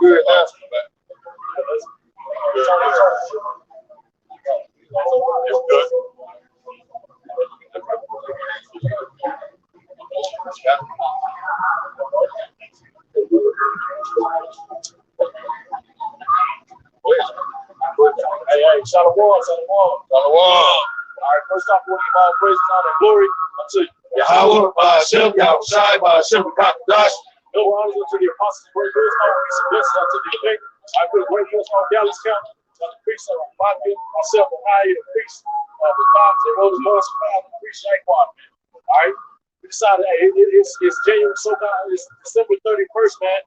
Good enough. Hey, Shalom. All right, first off, we give all praise, honor, and glory unto Yahweh, Hashem, Yahushai, Hashem, Kakadash. no honors unto the apostles, great wisdom, peace and blessings unto the elect. I put a great blessing on Dallas County, on the priest of Mafia, myself, and I, the priest of the Doctor, and Rose Morris, the priest Shaquan. All right, we decided, hey, it's January, it's December 31st, man.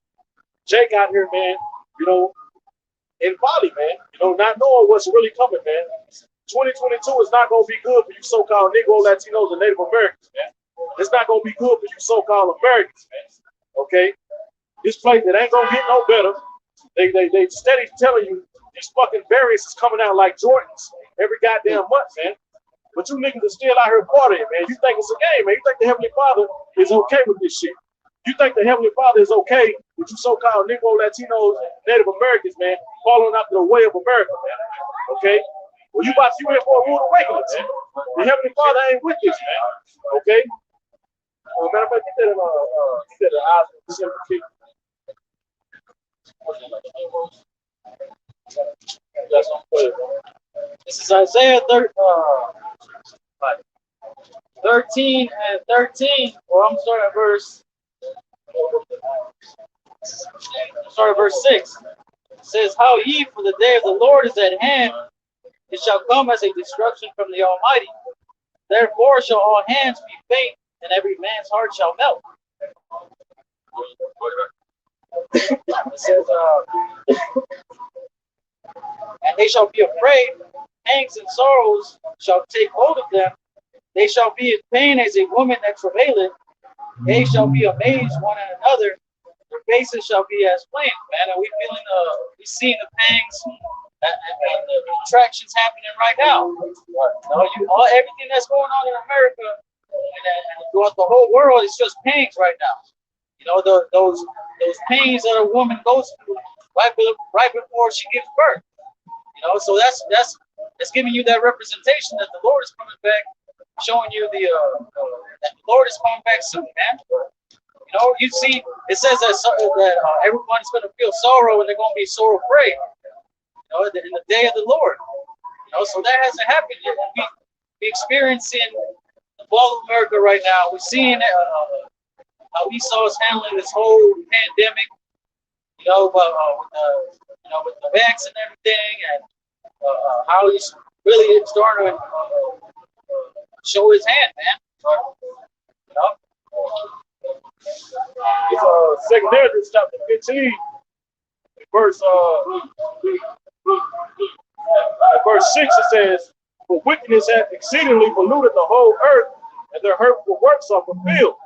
Jake out here, man, you know, in Bali, man, you know, not knowing what's really coming, man. 2022 is not going to be good for you so-called Negro, Latinos, and Native Americans, man. It's not going to be good for you so-called Americans, man. Okay? This place, it ain't going to get no better. They steady telling you these fucking variants is coming out like Jordans every goddamn month, man. But you niggas are still out here partying, man. You think it's a game, man. You think the Heavenly Father is okay with this shit. You think the Heavenly Father is okay with you so-called Negro, Latinos, and Native Americans, man, following after the way of America, man. Okay? Well, you in for a rude awakening, man. The Heavenly Father ain't with this, man. Okay? Matter of fact, he said the eyes of December 5th. This is Isaiah 13 and 13. Well, I'm starting at verse 6. It says, "How ye, for the day of the Lord is at hand. It shall come as a destruction from the Almighty. Therefore shall all hands be faint, and every man's heart shall melt." It says, "And they shall be afraid, pangs and sorrows shall take hold of them. They shall be in pain as a woman that travaileth. They shall be amazed one at another. Their faces shall be as flames." Man, are we feeling we seeing the pangs and the contractions happening right now? Everything that's going on in America and throughout the whole world is just pangs right now. You know, those pains that a woman goes through right before she gives birth. You know, so that's giving you that representation that the Lord is coming back, showing you that the Lord is coming back soon, man. You know, you see, it says that everyone's going to feel sorrow and they're going to be sorrow afraid. You know, in the day of the Lord. You know, so that hasn't happened yet. We experiencing the fall of America right now. We're seeing how Esau is handling this whole pandemic. You know, with the vax and everything, and how he's really starting to show his hand, man. You know? It's Second Ezra chapter 15, verse 6. It says, "For wickedness hath exceedingly polluted the whole earth, and their hurtful works are fulfilled.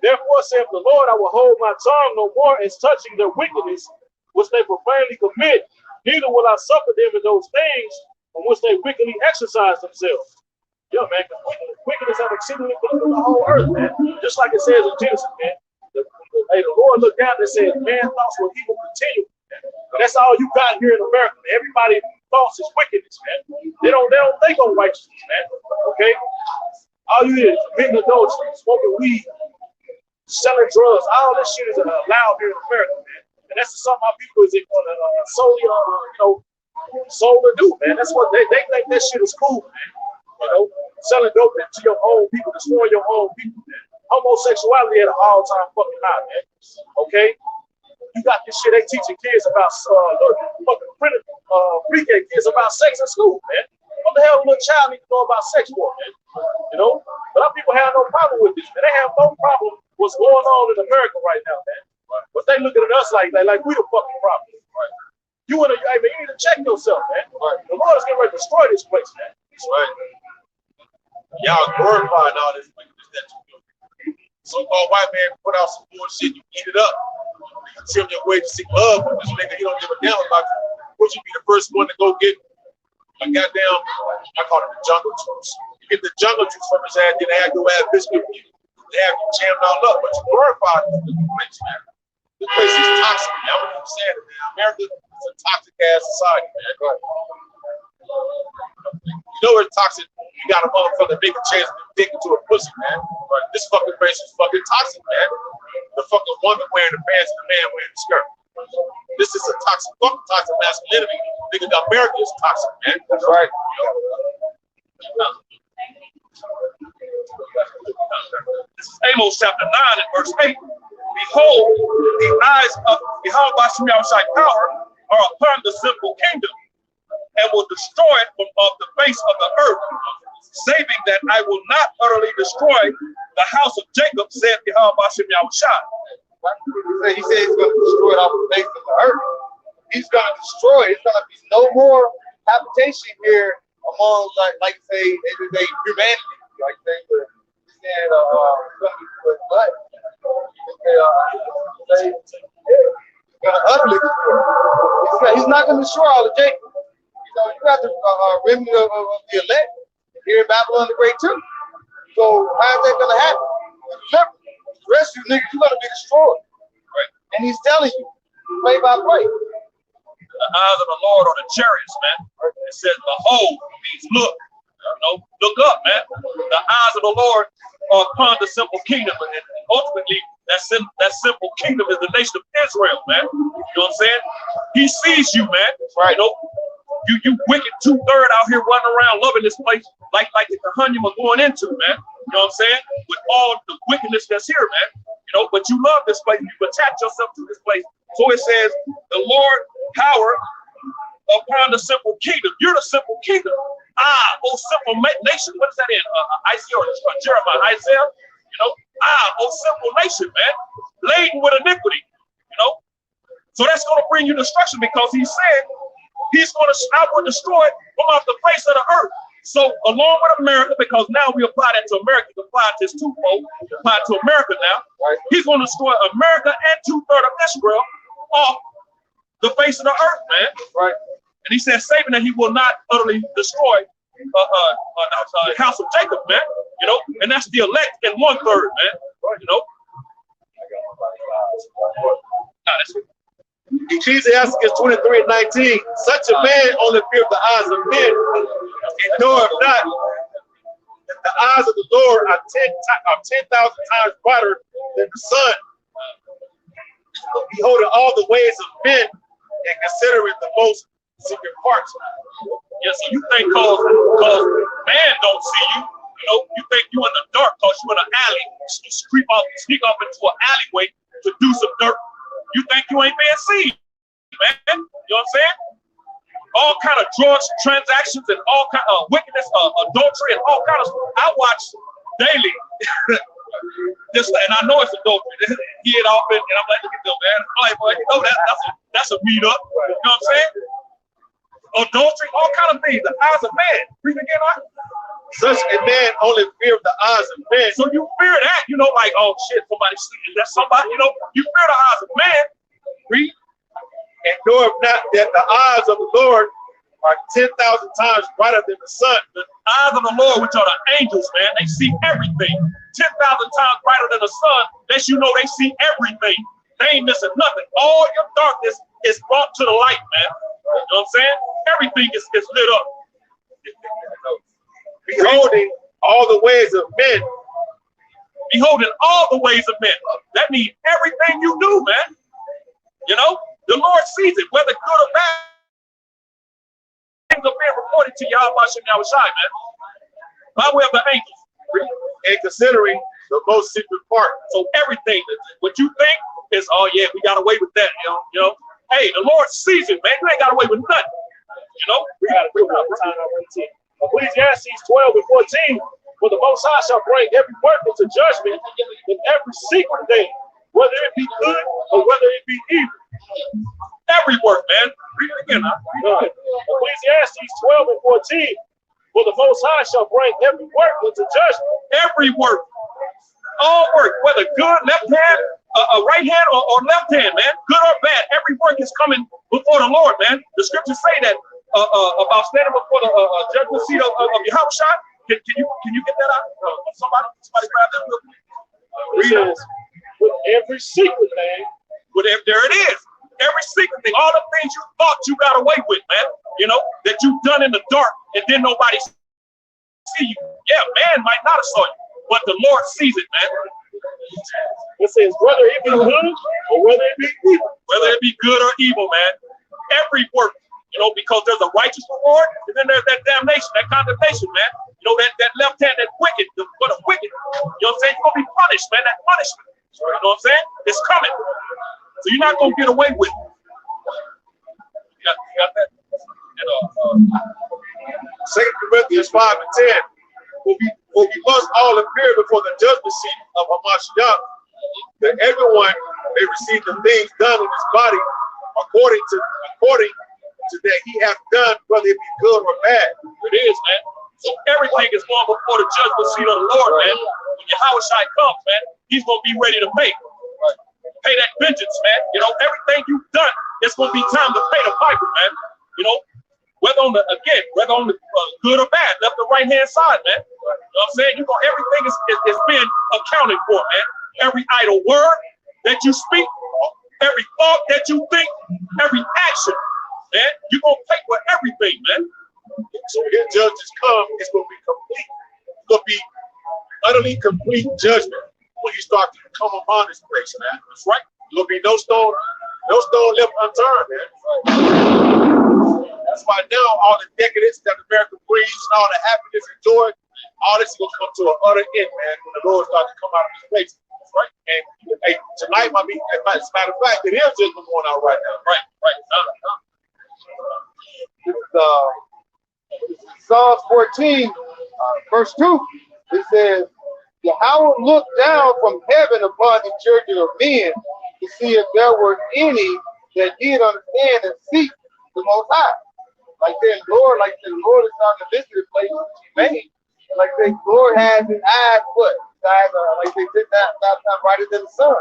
Therefore saith the Lord, I will hold my tongue no more as touching their wickedness, which they profanely commit, neither will I suffer them in those things from which they wickedly exercise themselves." Yeah, man, wickedness have exceedingly polluted the whole earth, man. Just like it says in Genesis, man. The Lord looked down and said, "Man, thoughts will evil continue." And that's all you got here in America. Everybody thoughts is wickedness, man. They don't think on righteousness, man. Okay? All you hear is committing adultery, smoking weed, selling drugs. All this shit is allowed here in America, man. And that's something our people is solely sold to do, man. That's what they think that shit is cool, man. You know, selling dope to your own people, destroying your own people, man. Homosexuality at an all-time fucking high, man. Okay? You got this shit they teaching kids about pre-K kids about sex in school, man. What the hell a little child need to know about sex for, man? You know? But our people have no problem with this, man. They have no problem with what's going on in America right now, man. But they looking at us like we the fucking problem. Right? You need to check yourself, man. Right. The Lord is getting ready to destroy this place, man. Right. Y'all glorifying all this wickedness that you do. So-called white man put out some bullshit, you eat it up. You tell your way to seek love with this nigga, he don't give a damn about you. Would you be the first one to go get a goddamn, I call it the jungle juice. You get the jungle juice from his ass, then add your ass biscuit with you. They have you jammed all up, but you glorify this place, man. This place is toxic, man. I'm gonna keep saying it, man. America is a toxic ass society, man. Go ahead. You know it's toxic. You got a motherfucker make a chance to dick into a pussy, man. But this fucking race is fucking toxic, man. The fucking woman wearing the pants and the man wearing the skirt. This is a fucking toxic masculinity. Nigga, America is toxic, man. That's right. This is Amos chapter 9 and verse 8. Behold, the eyes of Yahweh Shai power are upon the simple kingdom, and will destroy it from off the face of the earth, saving that I will not utterly destroy the house of Jacob, said Yahweh Shai. He said he's going to destroy it off the face of the earth. He's going to destroy it. It's going to be no more habitation here among, like say, everyday humanity. Like they were saying, but he's going to utterly destroy. He's not going to destroy all of Jacob. You know, you got the remnant of the elect here in Babylon the Great too. So how is that going to happen? Remember, the rest of you niggas, you're going to be destroyed. Right. And he's telling you, play by play. The eyes of the Lord are the chariots, man. It says, behold, means look. Look up, man. The eyes of the Lord are upon the simple kingdom. And ultimately, that simple kingdom is the nation of Israel, man. You know what I'm saying? He sees you, man. Right. You know, you wicked 2/3 out here running around loving this place like the Kahanyam are going into, man. You know what I'm saying? With all the wickedness that's here, man. You know, but you love this place. You attach yourself to this place. So it says, the Lord power upon the simple kingdom. You're the simple kingdom. Oh simple nation. What is that in Isaiah or Jeremiah? Isaiah. You know, oh simple nation, man, laden with iniquity. You know, so that's going to bring you destruction because he said he's going to destroy it from off the face of the earth. So along with America, because now we apply that to America, we apply this twofold, apply to America now. Right. He's going to destroy America and 2/3 of Israel off the face of the earth, man. Right. And he says, saving that he will not utterly destroy the house of Jacob, man. You know, and that's the elect in 1/3, man. You know. Ecclesiastes 23:19. Such a man only fears the eyes of men, and knoweth not that the eyes of the Lord are 10,000 times brighter than the sun. Beholding all the ways of men and considering the most secret parts. Yeah, so you think cause man don't see you, you know, you think you in the dark cause you in an alley, sneak off into an alleyway to do some dirt. You think you ain't being seen, man. You know what I'm saying? All kind of drugs, transactions, and all kind of wickedness, adultery, and all kind of stuff. I watch daily. And I know it's adultery. He had off it, and I'm like, look at them, man. I'm like, boy, you know that's a meet up. You know what I'm saying? Adultery, all kind of things. The eyes of man. Read again, right? Such a man only fears the eyes of men. So you fear that, you know, like, oh shit, somebody's sleeping. That's somebody, you know, you fear the eyes of man. Read. And knoweth not that the eyes of the Lord are 10,000 times brighter than the sun. The eyes of the Lord, which are the angels, man, they see everything. 10,000 times brighter than the sun. Lets you know they see everything. They ain't missing nothing. All your darkness is brought to the light, man. You know what I'm saying? Everything is lit up. Beholding all the ways of men. Beholding all the ways of men. That means everything you do, man. You know, the Lord sees it, whether good or bad. Things are being reported to Yahweh Shai, man. By way of the angels. And considering the most secret part. So everything, what you think is, oh yeah, we got away with that, you know. Hey, the Lord sees it, man. You ain't got away with nothing. You know, we got to bring up time number 18. Ecclesiastes 12 and 14. For the Most High shall bring every work into judgment in every secret thing, whether it be good or whether it be evil. Every work, man. Read it again. Ecclesiastes 12 and 14. For the Most High shall bring every work into judgment. Every work. All work, whether good, left hand, right hand, or left hand, man. Good or bad. Every work is coming before the Lord, man. The scriptures say that about standing before the judgment seat of Yahweh. Can you get that out? Somebody grab that real quick. It says, with every secret thing. There it is. Every secret thing, all the things you thought you got away with, man, you know, that you've done in the dark and then nobody see you. Yeah, man might not have saw you, but the Lord sees it, man. It says, whether it be good or whether it be evil. Whether it be good or evil, man, every work, you know, because there's a righteous reward and then there's that damnation, that condemnation, man. You know, that left hand, that wicked, for the wicked, you know what I'm saying? You're going to be punished, man, that punishment. You know what I'm saying? It's coming. So you're not going to get away with it. You got that? And, 2 Corinthians 5 and 10. For we must all appear before the judgment seat of Hamashiach, that everyone may receive the things done in his body according to that he hath done, whether it be good or bad. It is, man. So everything is going before the judgment seat of the Lord, man. When Yahushua comes, man, he's going to be ready to pay. Pay that vengeance, man. You know, everything you've done, it's going to be time to pay the piper, man. You know, whether on the good or bad, left or right hand side, man. You know what I'm saying? Everything is being accounted for, man. Every idle word that you speak, every thought that you think, every action, man, you're going to pay for everything, man. So when his judges come, it's going to be complete. It's going to be utterly complete judgment when you start to come upon this place, man. That's right. There'll be no stone left unturned, man. That's why now all the decadence that America brings and all the happiness and joy, all this is going to come to an utter end, man, when the Lord starts to come out of his place. That's right. And hey, tonight, as a matter of fact, it is just going out right now. Right. This is Psalms 14, verse 2. It says, Yahweh looked down from heaven upon the children of men to see if there were any that did understand and seek the Most High. Like the Lord is starting to visit the place which he made. And like the Lord has his eyes, what? His eyes are, like they said, not brighter than the sun.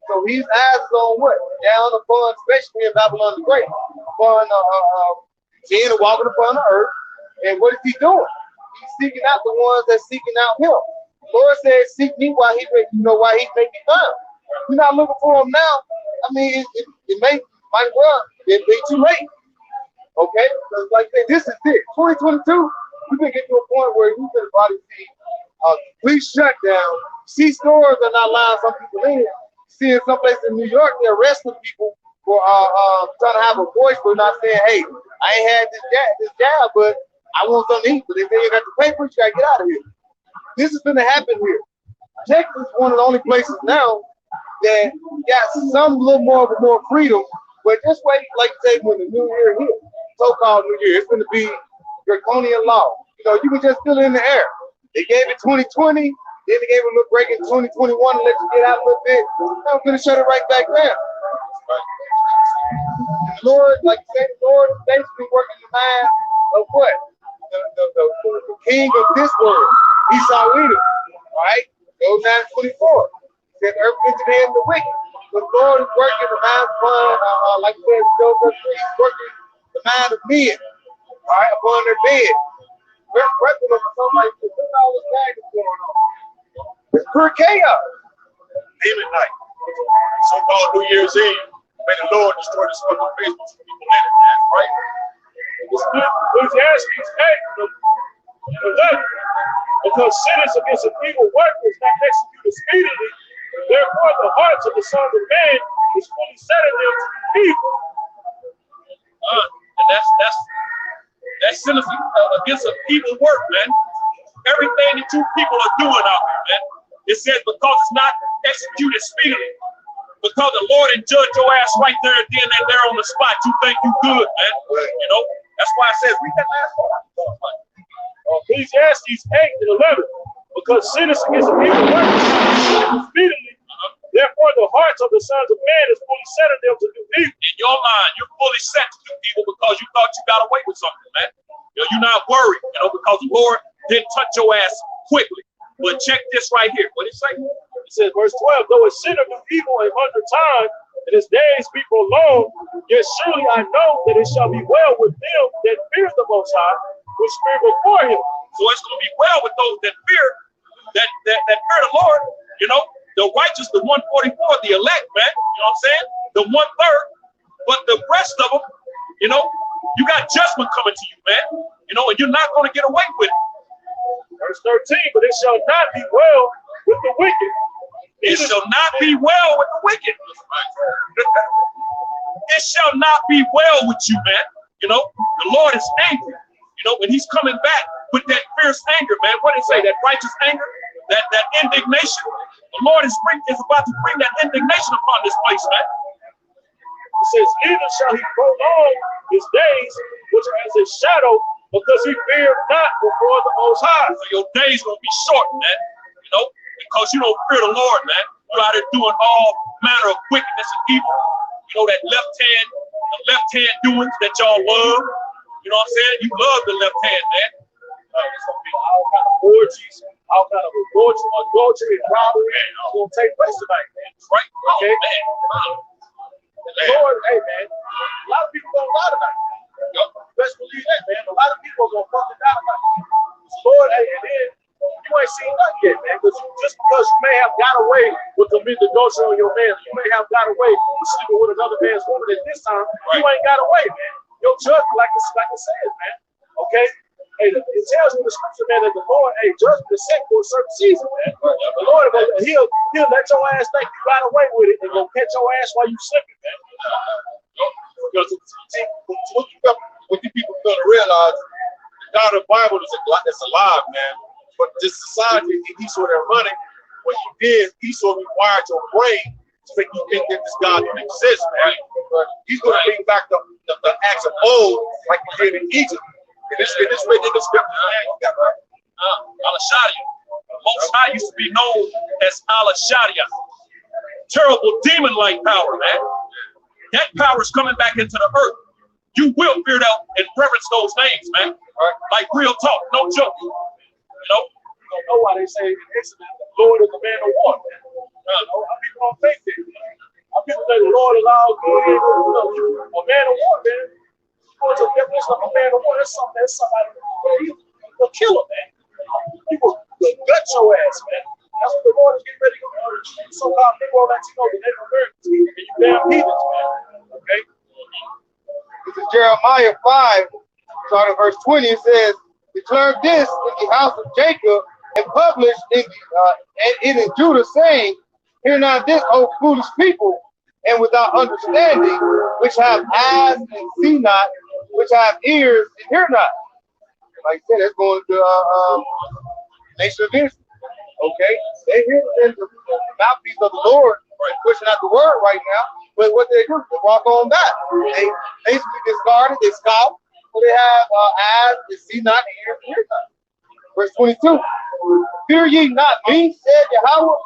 So his eyes is on what? Down upon, especially in Babylon the Great, upon seeing and walking upon the earth. And what is he doing? He's seeking out the ones that's seeking out him. The Lord says, seek me while he may be found. You're not looking for him now. I mean, it might well be too late. Okay? Because like I said, this is it. 2022, we can get to a point where you can probably see a complete shutdown. See stores are not allowing some people in. See in some places in New York, they're arresting people for trying to have a voice for not saying, hey, I ain't had this jab, but I want something to eat. But if they ain't got the papers, you gotta get out of here. This is gonna happen here. Texas is one of the only places now that got some little more freedom, but just wait, like say when the new year hit, so-called new year, it's gonna be draconian law. You know, you can just feel it in the air. They gave it 2020, then they gave it a little break in 2021 and let you get out a little bit. Now I'm gonna shut it right back down. The Lord, like you said, the Lord is basically working the mind of what? The king of this world, Esau Edom, right? Job 9:24. Said the earth into the hand of the wicked. The Lord is working the mind upon, like you said, Job 3, he's working the mind of men, all right, upon their bed. We're working over somebody to look all this madness going on. It's pure chaos. Demon night. So-called New Year's Eve. May the Lord destroy the smoke of Facebook for people in it, man. Right? Ecclesiastes 8:11. Because sinners against the evil work is not executed speedily, therefore the hearts of the sons of man is fully set in them to be evil. And that's sinners against an evil work, man. Everything that you people are doing out here, man. It says because it's not executed speedily. Because the Lord and judge your ass right there and then and there on the spot. You think you good, man. You know, that's why it says read that last part. Ecclesiastes 8:11. Because sinners against the evil work is not executed speedily, therefore the hearts of the sons of man is fully set in them to do evil. In your mind, you're fully set to do evil because you thought you got away with something, man. You know, you're not worried, you know, because the Lord didn't touch your ass quickly. But check this right here. What did it say? It says, verse 12, though a sinner do evil 100 times, and his days be prolonged, yet surely I know that it shall be well with them that fear the Most High, which fear before him. So it's going to be well with those that fear, that fear the Lord, you know. The righteous, the 144, the elect, man. You know what I'm saying? The 1/3. But the rest of them, you know, you got judgment coming to you, man. You know, and you're not going to get away with it. Verse 13, but it shall not be well with the wicked. It shall not be well with the wicked. It shall not be well with you, man. You know, the Lord is angry, you know, and he's coming back with that fierce anger, man. What did it say? That righteous anger, that indignation. The Lord is about to bring that indignation upon this place, man. It says, neither shall he prolong his days, which are as a shadow, because he feared not before the Most High. So your days gonna be short, man. You know, because you don't fear the Lord, man. You're out there doing all manner of wickedness and evil. You know, that left hand doings that y'all love. You know what I'm saying? You love the left hand, man. There's gonna be all kind of orgies, all kind of adultery and robbery. It's gonna take place tonight, man. Right? Okay. Oh, man. And the Lord, hey man, a lot of people gonna lie tonight. Best believe that, man. A lot of people are gonna fuck it down tonight. Lord, hey, and then you ain't seen nothing yet, man. Just because you may have got away with committing adultery on your man, you may have got away with sleeping with another man's woman at this time, you ain't got away, man. Your judgment, like it says, man. Okay? Hey, it tells you in the scripture, man, that the Lord, hey, judgment is set for a certain season, man. The Lord, he'll let your ass think you got away with it and go catch your ass while you slipping, man. Because what you people fail to realize, the God of the Bible is alive, man. But this society, Esau they're running, what he did, Esau required your brain to make you think that this God don't exist, man. But he's going to bring back the acts of old, like he did in Egypt. And this written in the scripture, man. You got right. Al-Shadia. Most High used to be known as Al-Shadia. Terrible demon-like power, man. That power is coming back into the earth. You will fear that and reverence those names, man. Right. Like real talk, no joke. You know? You don't know why they say in Exodus, the Lord is the man of war, man. How people don't think that. How people say the Lord allows a man of war, man. What's the definition of a man of war? That's somebody will kill him, man. People will gut your ass, man. That's what the Lord is getting ready to do. So-called people will let you know that they're Americans and you damn heathens, man. Okay? This is Jeremiah 5, starting at verse 20. It says, declare this in the house of Jacob and publish it in Judah, saying, hear not this, O foolish people, and without understanding, which have eyes and see not, which have ears and hear not. Like I said, that's going to nation of Israel. Okay, they hear the mouthpiece of the Lord pushing out the word right now, but what they do, they walk on back. They basically discard it, they scoff, so they have eyes that see not, ears and hear not. Verse 22, fear ye not me, said Yahweh,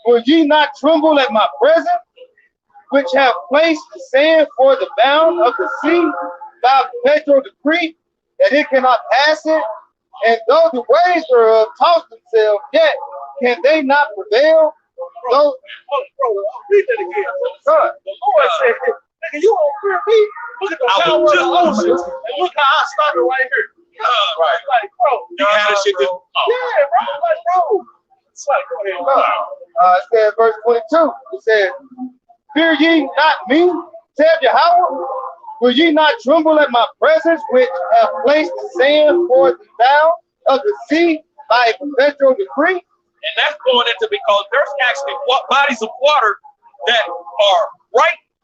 will ye not tremble at my presence, which have placed the sand for the bound of the sea by perpetual decree, that it cannot pass it, and though the waves thereof toss themselves, yet can they not prevail? Though, bro, read that again. Son, the Lord said, nigga, you don't fear me. Look at the power of the oceans, and look how I started right here. Right. Like, bro. You had this shit Yeah, bro. Like, bro. It's like, go ahead. it says, verse 22, it says, fear ye not me, said Yahweh, will ye not tremble at my presence, which have placed the sand for the bound of the sea by a perpetual decree? And that's going into because there's actually bodies of water that are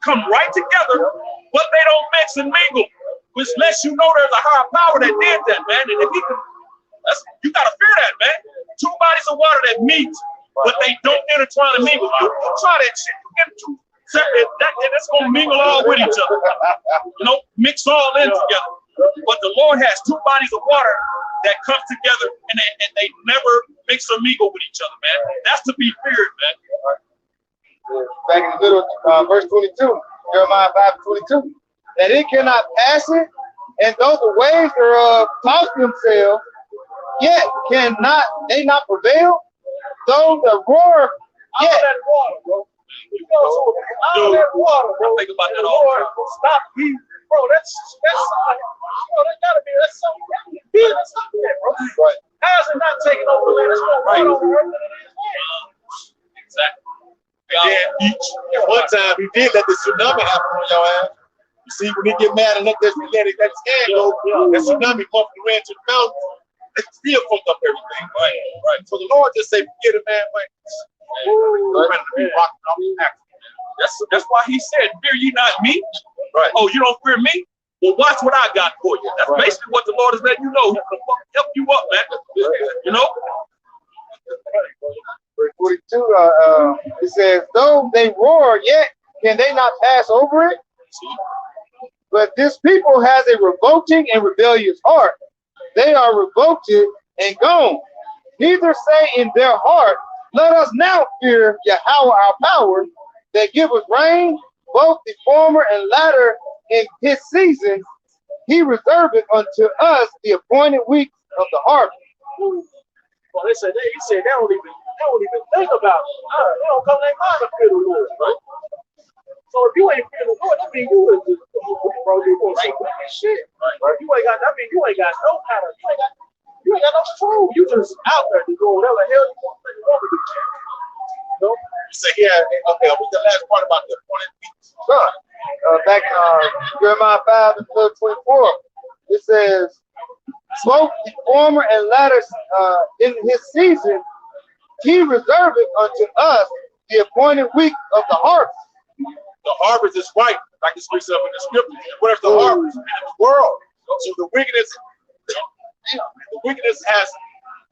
come right together, but they don't mix and mingle, which lets you know there's a higher power that did that, man. And if you gotta fear that, man. Two bodies of water that meet, but they don't intertwine and mingle. You try that shit, you get two separate, that's gonna mingle all with each other. You know, mix all in together. But the Lord has two bodies of water that come together and they never mix or mingle with each other, man. That's to be feared, man. Back in the middle, verse 22, Jeremiah 5:22, that it cannot pass it, and though the waves thereof toss themselves, yet cannot they not prevail? Though the roar, All that water, bro. You know, so all that water, bro. Think about that all the time. Stop you, bro. That's bro. That gotta be that's something. That's something there, bro. right? How is it not taking over the land? It's more right over the earth than it is land. Exactly. And then at one time he did let the tsunami happen on your ass. You see, when he get mad and let his hand go, that tsunami bumped the ran to the mountain. It still fucked up everything. Right. So the Lord just say, forget it, man. That's why he said, fear ye not me. Right. Oh, you don't fear me? Well, watch what I got for you. That's basically what the Lord is letting you know. He can help you up, man. You know? Verse 42, it says, though they roar, yet can they not pass over it? But this people has a revolting and rebellious heart. They are revolted and gone. Neither say in their heart, let us now fear Yahweh our power, that giveth rain, both the former and latter in his season. He reserveth unto us the appointed weeks of the harvest. Well, he said they don't even think about it. They don't come to their mind to fear the Lord, right? So if you ain't fear the Lord, that means you was just bro, you doing some wicked shit. Right? You ain't got no kind of you ain't got no food. You just out there to go whatever the hell you want to do. You say, okay, what's the last part about the appointed weeks? Back Jeremiah 5 and 24, it says, both the former and latter in his season, he reserveth unto us the appointed week of the harvest. The harvest is right, like it speaks of in the scripture. Where's the harvest? In the world. So the wickedness has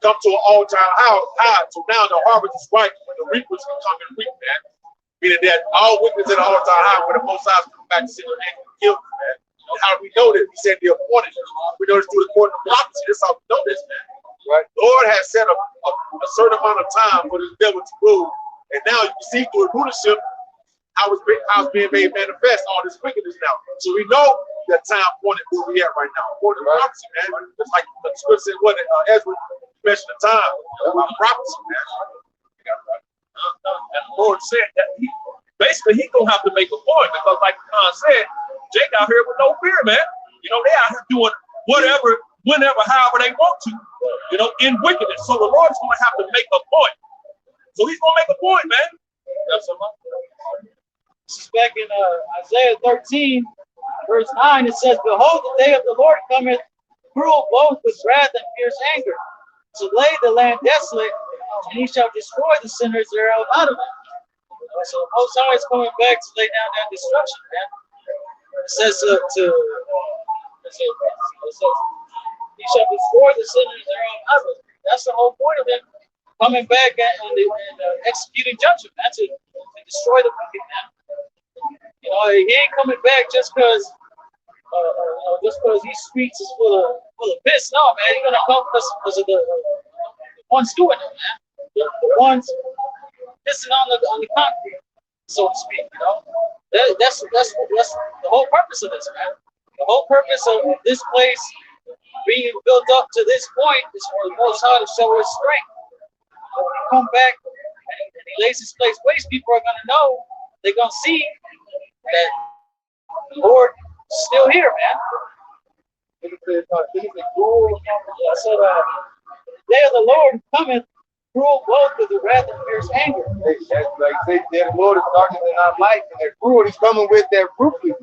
come to an all-time high. So now the harvest is right when the reapers can come and reap, man. Meaning that all wickedness at an all-time high when the Most High is coming back to sit and kill them, man. And how do we know this? He said the appointed. We know this through the court of prophecy. That's how we know this, man. Right? The Lord has set a certain amount of time for this devil to rule. And now you can see through the rulership how it's being made manifest, all this wickedness now. So we know that time pointed where we at right now. According to prophecy, man. It's like the scripture said, what Ezra mentioned the time about prophecy, man. And the Lord said that he's gonna have to make a point, because like Khan said, Jake out here with no fear, man. You know, they out here doing whatever, whenever, however they want to, you know, in wickedness. So the Lord's gonna have to make a point. So he's gonna make a point, man. That's a lot. This is back in Isaiah 13, verse 9. It says, behold, the day of the Lord cometh, cruel both with wrath and fierce anger, to lay the land desolate, and he shall destroy the sinners thereof out of it. So the Most High is coming back to lay down that destruction, man. It says he shall destroy the sinners thereof out of it. That's the whole point of him coming back and executing judgment, man, to destroy the wicked, man. You know, he ain't coming back just because his streets is full of piss. No, man, he's gonna come because of the ones doing it, man. The ones pissing on the concrete, so to speak. You know, that's the whole purpose of this, man. The whole purpose of this place being built up to this point is for the Most High to show his strength. When he come back and he lays his place waste, people are gonna know. They're gonna see that the Lord is still here, man. It says, So the day of the Lord cometh, cruel both with the wrath and fierce anger. like say, the Lord is darkness and not light, and that cruel, he's coming with that ruthlessness.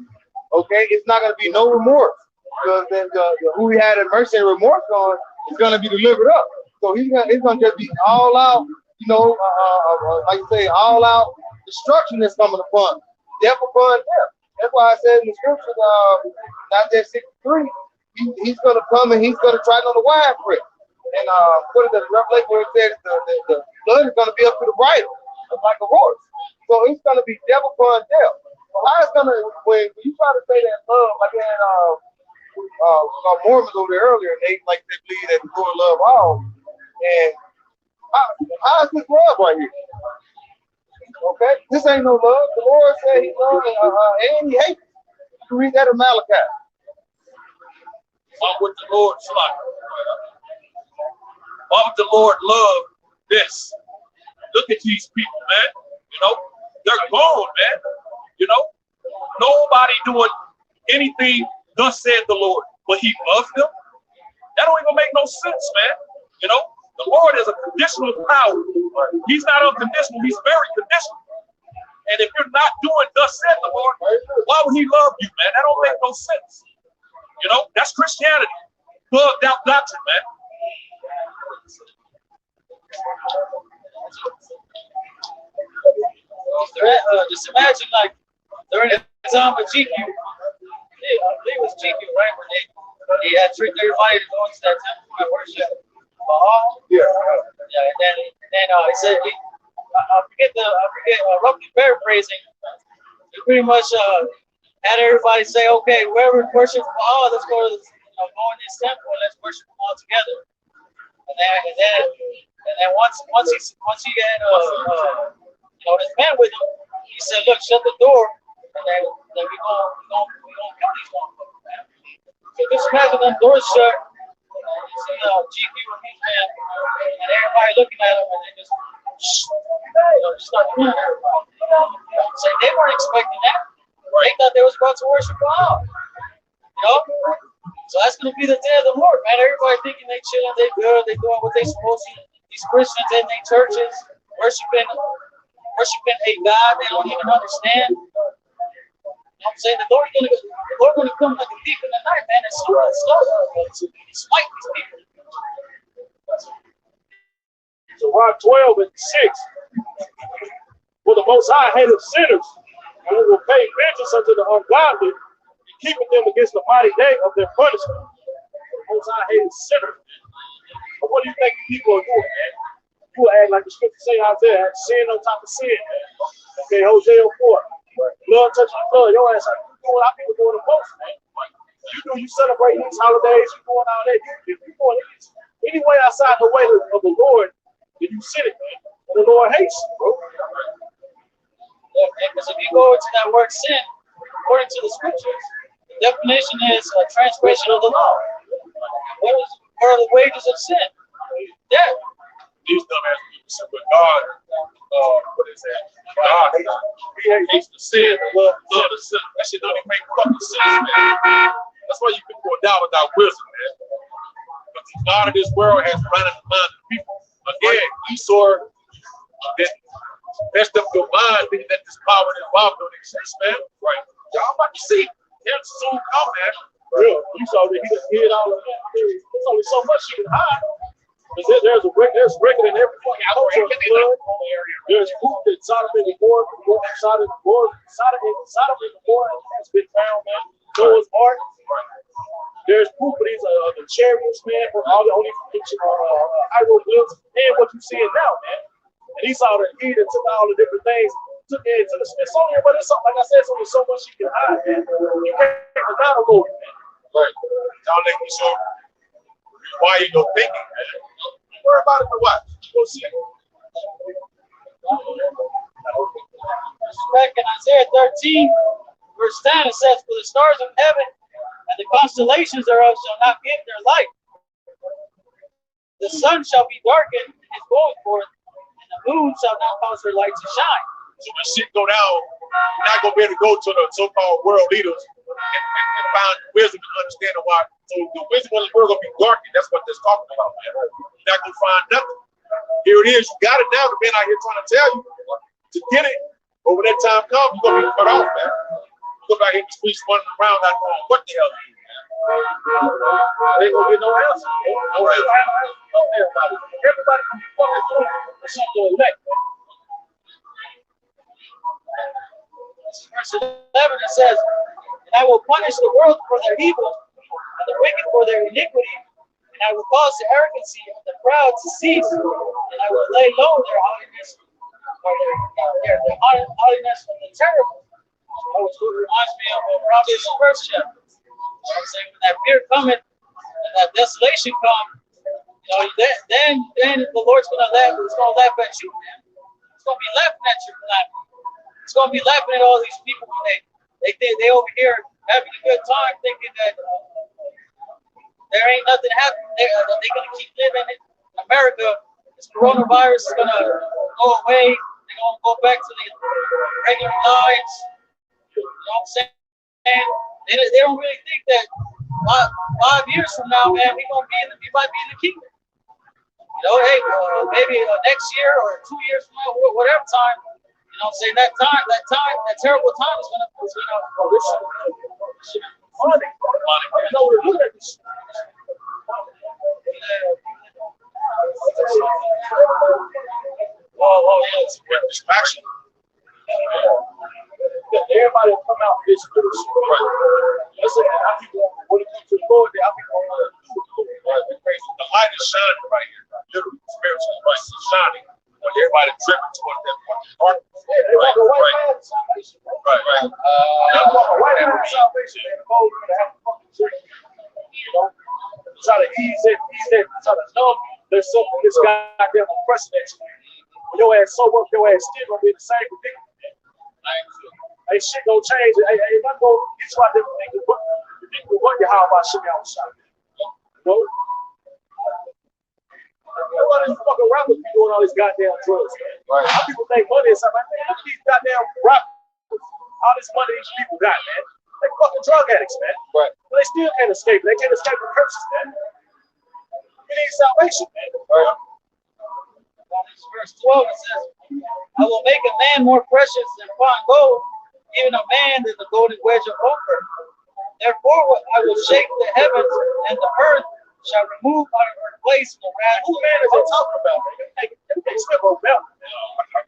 Okay, it's not going to be no remorse, because then who he had mercy and remorse on is going to be delivered up. So it's going to just be all out, you know, like you say, all out destruction that's coming upon death upon death. That's why I said in the scriptures, Isaiah 63, he's going to come and he's going to try on the wide prick. And what is the Revelation where it says the blood is going to be up to the bridle, like a horse. So it's going to be death upon death. So how it's going to, when you try to say that love, like we had Mormons over there earlier, and they believe that the Lord love all. And how is this love right here? Okay, this ain't no love. The Lord said he loves and he hates. You can read that in Malachi. Why would the Lord why would the Lord love this? Look at these people, man. You know, they're gone, man. You know, nobody doing anything thus said the Lord, but he loves them. That don't even make no sense, man. You know, the Lord is a conditional power. He's not unconditional, he's very conditional. And if you're not doing thus said the Lord, why would he love you, man? That don't make no sense. You know, that's Christianity. Plugged out doctrine, man. Just imagine, like, during the time of GQ, I believe it was GQ, right, where they had tricked everybody to go into that temple and worship Baal. Yeah. Yeah, and then he said, I forget roughly paraphrasing. He pretty much had everybody say, okay, whoever worships Baal, let's go to go in this temple and let's worship them all together. And then once he had his man with him, he said, look, shut the door, and then we gonna kill these motherfuckers, man. So just imagine them doors shut, and GQ and his man, and everybody looking at him, and they just start doing everybody. So they weren't expecting that. They thought they was about to worship God. So that's gonna be the day of the Lord, man. Everybody thinking they chilling, they good, they doing what they supposed to. These Christians in their churches worshiping a God they don't even understand. You know what I'm saying? The Lord's gonna come like a thief in the night, man, and smite these people. So Rock 12 and 6. For the Most High hated sinners, and we will pay vengeance unto the ungodly, and keeping them against the mighty day of their punishment. The Most High hated sinners. But what do you think people are doing, man? You will act like the scripture say out there, sin on top of sin, man. Okay, Hosea 4. Blood touching blood, your ass like you doing, our people doing the most, man. You celebrate these holidays, you doing all that. You doing it any way outside the way of the Lord, then you sin it, man. And the Lord hates you, bro. Because if you go into that word sin, according to the scriptures, the definition is a transgression of the law. What are the wages of sin? Death. These dumbass people say, but God, what is that? God, he hates the sin, love the sin. That shit don't even make fucking sense, man. That's why you people go down without wisdom, man. But the God of this world has blinded the mind of people. Again, Esau, that messed up your mind, thinking that this power and involved don't exist, man. Right. Y'all about to see. Him soon come, man. Real. You saw that he hid all of that. I mean, there's only so much you can hide. Because there's record in every fucking culture of blood. There's proof that Sodom and Gomorrah has been found, man. Noah's Ark. There's proof of these the chariots, man, for all the only ancient hieroglyphs and what you see now, man. And he saw that he took all the different things, took it to the Smithsonian, but it's something, like I said, it's only so much you can hide, man. You can't deny the Lord, man. Right. Y'all let me show why you don't thinking, man. Don't worry about it for what? Go see it. Back in Isaiah 13, verse 10, it says, for the stars of heaven and the constellations thereof shall not give their light. The sun shall be darkened in his going forth, and the moon shall not cause her light to shine. So when shit go down, you're not gonna be able to go to the so-called world leaders and find wisdom and understanding why. So the wisdom of the world gonna be darkened. That's what they're talking about, man. You're not gonna find nothing. Here it is. You got it now. The man out here trying to tell you to get it. But when that time comes, you're gonna be cut off, man. You go back here in the streets running around, not knowing what the hell to do, man. They ain't gonna get no answer. No answer. Everybody can be fucking doing it for something to elect. Verse 11, it says, and I will punish the world for their evil, and the wicked for their iniquity, and I will cause the arrogancy of the proud to cease, and I will lay low their haughtiness, or their haughtiness of the terrible. Which reminds me of Proverbs the first chapter. I'm saying when that fear cometh and that desolation comes, then the Lord's gonna laugh at you, man. It's gonna be laughing at your calamity. It's gonna be laughing at all these people when they over here having a good time, thinking that there ain't nothing happening. They're gonna keep living in America. This coronavirus is gonna go away. They're gonna go back to the regular lives. You know what I'm saying? They don't really think that 5 years from now, man, we might be in the kingdom. Hey, maybe next year or 2 years from now, whatever time. know what I'm saying? That terrible time is gonna Oh, this shit funny. I know what to look at this. It's a great distraction. Everybody will come out with this little shit. Let's say how people when it comes to the Lord, how people want to do it. The light is shining right here. Literally, spiritually, right? It's shining. When everybody dripping towards that darkness. Yeah, they want the white man of salvation. Right. They want the white man of salvation and go over to have a fucking drink. You know? Try to ease it, try to numb there's something this goddamn oppression that you. When your ass so up, your ass still gonna be in the same predicament. Ain't shit gonna change. Ain't nothing gonna get you out there thinking what you how about shit out shot. You know? Everybody's fucking rappers be doing all these goddamn drugs, man. Right. How people make money and stuff like that. Look at these goddamn rappers. All this money these people got, man. They fucking drug addicts, man. Right. But they still can't escape. They can't escape the curses, man. We need salvation, man. Right. Verse 12 it says, I will make a man more precious than fine gold, even a man than the golden wedge of Ophir. Therefore I will shake the heavens, and the earth shall remove out of her place the wrath. Who man is they talking about, man? They slip on belt.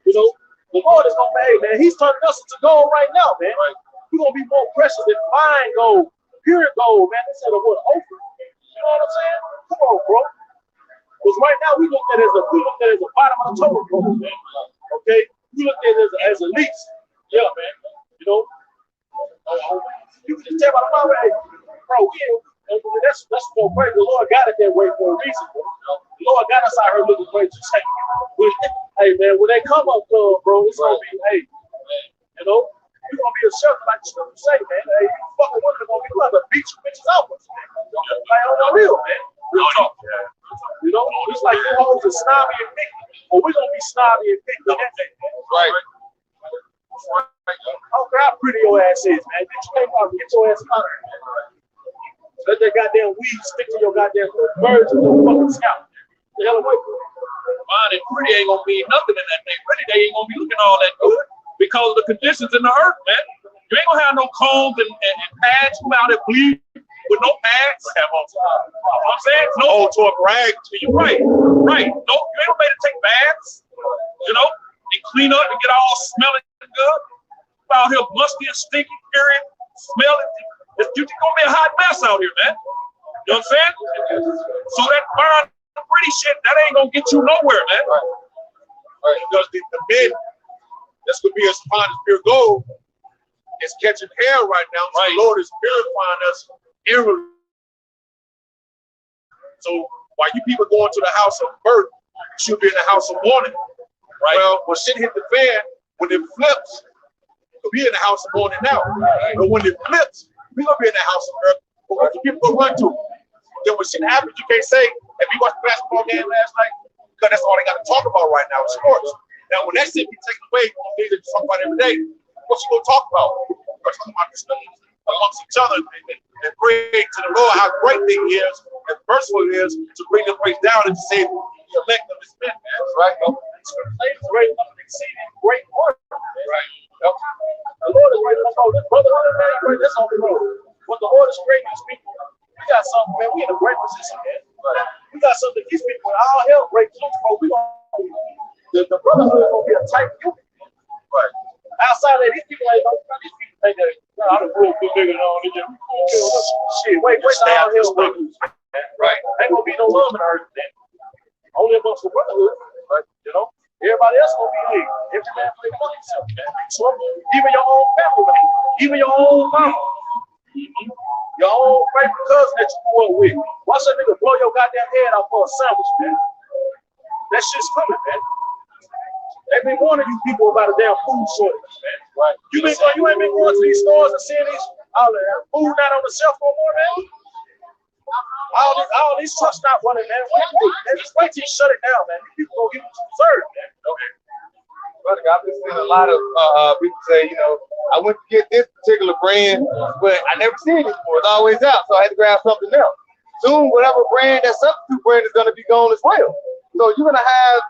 You know, the Lord is gonna hey, man, he's turning us into gold right now, man. We're gonna be more precious than fine gold, pure gold, man, instead of what Ophir. You know what I'm saying? Come on, bro. Because right now we look at it as a bottom of the totem pole, man. Okay? We look at it as a least. Yeah, man. You know? You can just tell by the mama, hey, bro, that's so crazy. The Lord got it that way for a reason, bro. The Lord got us out here looking crazy. Hey, man, when they come up, bro, it's gonna be, hey, you know, you're gonna be a shelter like the scripture say, man. Hey, you fucking women are gonna be like to beat you bitches out with, man. Like on the real, man. Real talk. You know, just like you hoes are snobby and picky, but we're gonna be snobby and picky that day, man. Right. I don't care how pretty your ass is, man. Get your ass out of here, man. Let that goddamn weed stick to your goddamn birds and your fucking scalp. The hell away from it. Fine and pretty ain't gonna mean nothing in that thing. Pretty, they ain't gonna be looking all that good because of the conditions in the earth, man. You ain't gonna have no combs and pads. You out there bleed with no pads. Have on I'm saying no. hold to a rag to you. Right. No, you ain't gonna be able to take baths, you know, and clean up and get all smelling good. Out here musty and stinky, period, smelling. You're gonna be a hot mess out here, man. You know what I'm saying? So that fine, pretty shit, that ain't gonna get you nowhere, man. Right. Because the men that's gonna be as fine as pure gold is catching hell right now. So the Lord is purifying us inwardly. So while you people going to the house of birth, you should be in the house of mourning. Right. Well, when shit hit the fan, when it flips, we'll be in the house of mourning now. But when it flips, we're gonna be in the house of earth. But what you people run to? Then when shit happens, you can't say, "Have you watched the basketball game last night?" Because that's all they got to talk about right now is sports. Now, when that shit be taken away from things that you talk about every day, what you gonna talk about? We're talking about this stuff amongst each other and pray to the Lord how great He is and merciful He is to bring the place down and to save the elect of His men. That's right. Great, exceeding great order. Right. The Lord is ready to know this brotherhood, man. Right, that's on the road. When the Lord is creating these people, we got something, man. We in a great position, man. Right. We got something. These people, when all hell breaks loose, bro, we gonna the brotherhood is gonna be a tight unit. Right. Outside of that, these people ain't gonna. These people think that I'm a real good nigga and all this. Shit, wait, the all hell breaks loose. Right. Ain't gonna be no love in the earth, man. Only amongst the brotherhood. Right. You know. Everybody else gonna be late. Every man play for himself, man. Even your own family, man. Even your own mama. Your own favorite cousin that you grew up with. Watch that nigga blow your goddamn head off for a sandwich, man. That shit's coming, man. They been warning you people about a damn food shortage, man. Right. You ain't been going to these stores and seeing these all the food not on the shelf no more, man. All these trucks not running, man. Wait till you shut it down, man. These people gonna get what you deserve, man. Okay. Brother, I've been seeing a lot of people say, you know, I went to get this particular brand, but I never seen it before. It's always out, so I had to grab something else. Soon, whatever brand, that substitute brand is going to be gone as well. So you're going to have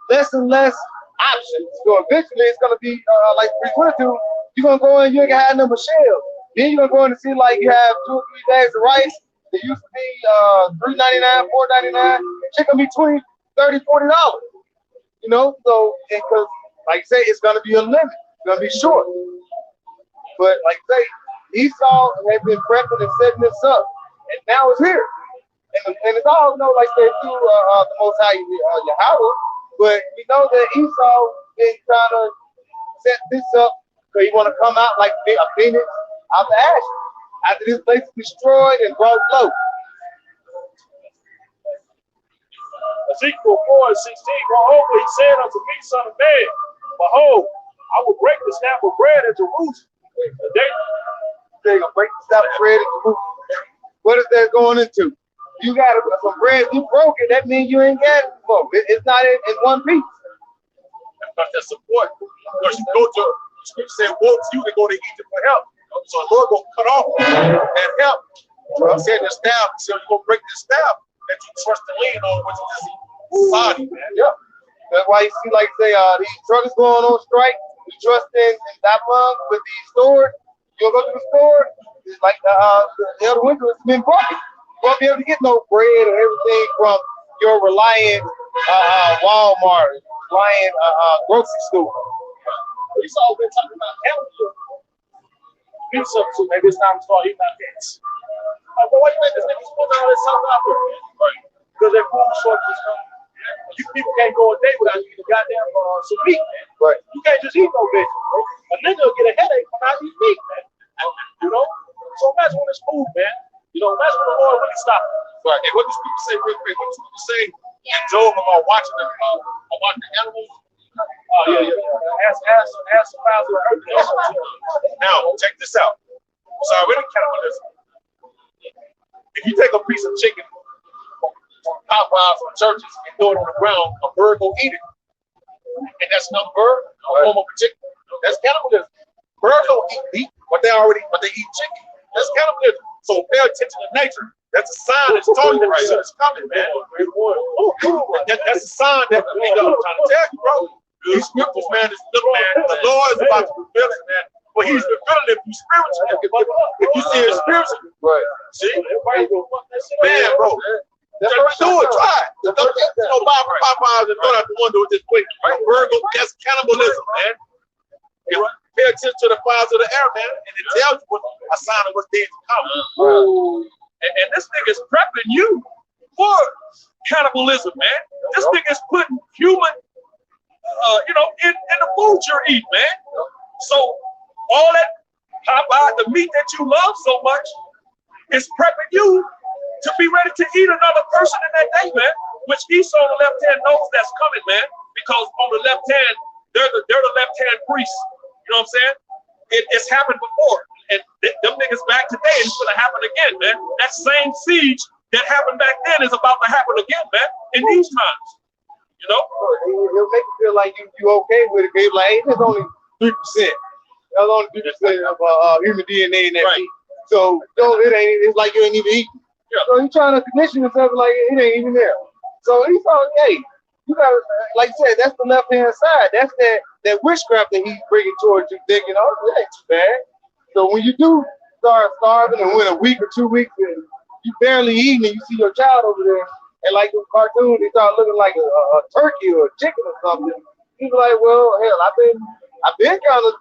less and less options. So eventually it's gonna be like we went to. You're gonna go in, you ain't gonna have no Michelle. Then you're gonna go in and see like you have 2 or 3 bags of rice. They used to be $3.99, $4.99. Shit gonna be $20, $30, $40. You know, so because like I say, it's gonna be a limit. It's gonna be short. But like I say, Esau has been prepping and setting this up, and now it's here. And it's all, you know, like they do the Most High Yahweh. But we know that Esau been trying to set this up because he want to come out like a phoenix out the ashes after this place is destroyed and brought low. Ezekiel 4:16. Moreover, he said unto me, son of man, behold, I will break the staff of bread at Jerusalem. They're gonna break the staff of bread at Jerusalem. What is that going into? You got some bread, you broke it, that means you ain't got it anymore. It's not in one piece. Because that's support. Because you go to, the scripture said, woe to you to go to Egypt for help. So the Lord gonna cut off and help. I'm saying the staff, so you're gonna break the staff that you trust and lean on, which is this society, man. Yeah. That's why you see, like say, these truckers going on strike. You trust in Babylon with these stores. You'll go to the store, it's like the other winter has been broken. You won't be able to get no bread or everything from your reliant Walmart, reliant grocery store. He's all been talking about cannibalism. Do something to maybe it's time to start eating our cats. But why you think this nigga's pulling all this stuff out there? Right. Because their food shortages come. You people can't go a day without eating goddamn some meat, man. Right. You can't just eat no vegetables. A nigga will get a headache when I eat meat, man. You know? So imagine when it's food, man. You know, imagine when the Lord really stopped. Right. And what do people say real quick? What do people say in Job about watching the animals? Oh, yeah. Ask the files of the earth. Now, check this out. It's already cannibalism. If you take a piece of chicken from Popeyes from churches and throw it on the ground, a bird will eat it. And that's another bird, a form of a chicken. That's cannibalism. Birds don't eat meat, but they eat chicken. That's cannibalism. So pay attention to nature. That's a sign that's telling you right here. It's coming, man. That's a sign that I'm trying to tell you, bro. These scriptures, man, look, man, the Lord is about to reveal it, man. But he's revealing it through spiritual. If you see it spiritually, Right. see? Man, bro. Just do it, try it. Don't get buy from Popeyes and throw it out the window with this quick. Right? Virgo, that's cannibalism, man. You pay attention to the fires of the air, man, and it tells you what a sign of what's days to come. And this nigga's prepping you for cannibalism, man. This nigga's putting human, in the food you're eating, man. So all that Popeye, the meat that you love so much, is prepping you to be ready to eat another person in that day, man. Which Esau on the left hand knows that's coming, man, because on the left hand they're the left hand priests. You know what I'm saying? It's happened before, and them niggas back today, and it's gonna happen again, man. That same siege that happened back then is about to happen again, man, in these times. You know? It'll make you feel like you okay with it. Like, hey, there's only 3%. There's only 3% of human DNA in that meat. So it ain't. It's like you ain't even eating. Yeah. So you're trying to condition yourself like it ain't even there. So he thought, hey, you gotta, like you said, that's the left hand side. That's that witchcraft that he's bringing towards you, thinking, oh, that ain't too bad. So when you do start starving and win a week or 2 weeks and you barely eating and you see your child over there, and like the cartoon, they start looking like a turkey or a chicken or something. He's like, well, hell, I've been kind of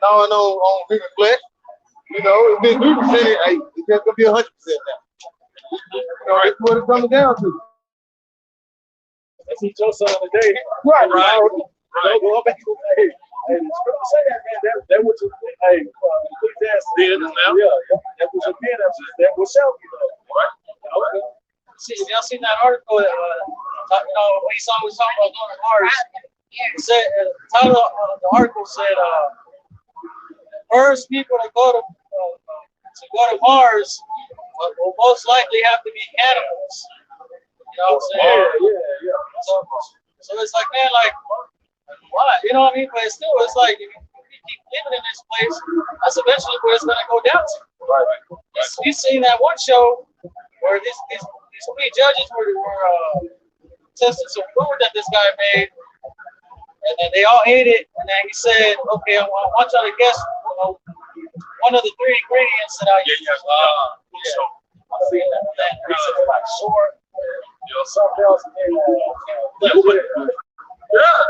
gnawing on human flesh. You know, it's been 3%. Hey, it's just gonna be 100% now. You know, that's what it's coming down to. That's each your son of the day. Right. Go back. Hey, say that, man. That was your hey. Ecclesiastes. That was your pen. That was self. Right. See, y'all seen that article? Esau was talking about going to Mars. It said the title of the article said, first people to go to Mars will most likely have to be cannibals. You know what I'm saying? Yeah. So it's like, man, like, why? You know what I mean? But it's like, if you keep living in this place, that's eventually where it's gonna go down to. Right. You seen that one show where these 3 judges were testing some food that this guy made, And then they all ate it, and then he said, okay, I want y'all to guess one of the 3 ingredients that I use. I see that. He said like short, something else. Human. Yeah.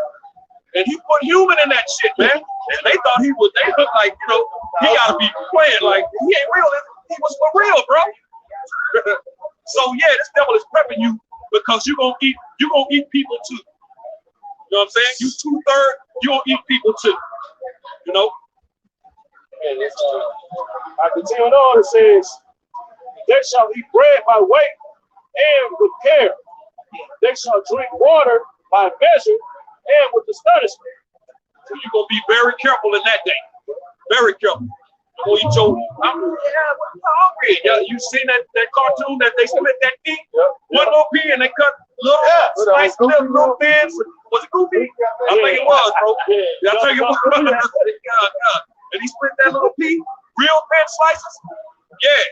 And he put human in that shit, man. And they thought they looked like, he gotta be playing like he ain't real. He was for real, bro. So yeah, this devil is prepping you because you're gonna eat people too. You know what I'm saying? You 2/3, you're gonna eat people too. You know? And I continue on, it says, they shall eat bread by weight and with care. They shall drink water by measure and with astonishment. So you're gonna be very careful in that day. Very careful. You're gonna eat I'm hungry. Yeah, you seen that cartoon that they split that meat? One little pea and they cut little slice little bits. Was it Goofy? I think it was, bro. I think it was. And he split that little pea, real thin slices. Yeah,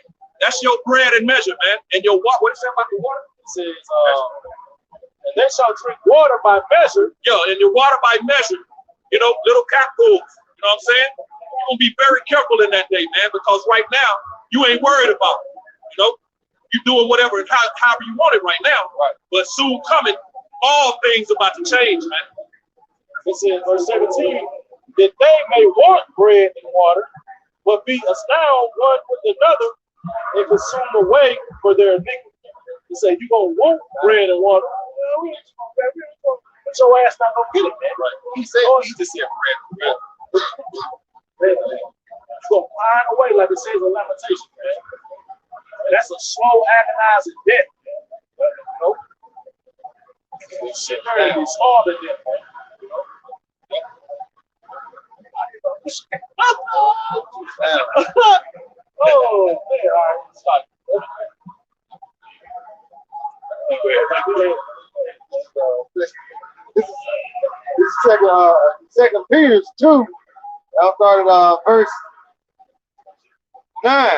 that's your bread and measure, man. And your water. What is that about the water? It says, and they shall drink water by measure. Yeah, and your water by measure. Little capfuls. You know what I'm saying? You're gonna be very careful in that day, man, because right now you ain't worried about it. You're doing whatever and however you want it right now. Right. But soon coming, all things about to change, man. It says, verse 17, that they may want bread and water, but be astounded one with another and consume away for their iniquity. He said, you're going to want bread and water. But your ass not going to get it, man. Right. He just said bread. It's going to pine away like it says in Lamentation, man. And that's a slow, agonizing death, man. This shit very be smaller than that, man. Oh, man, all right, stop. This is second Peter 2. I'll start at verse 9.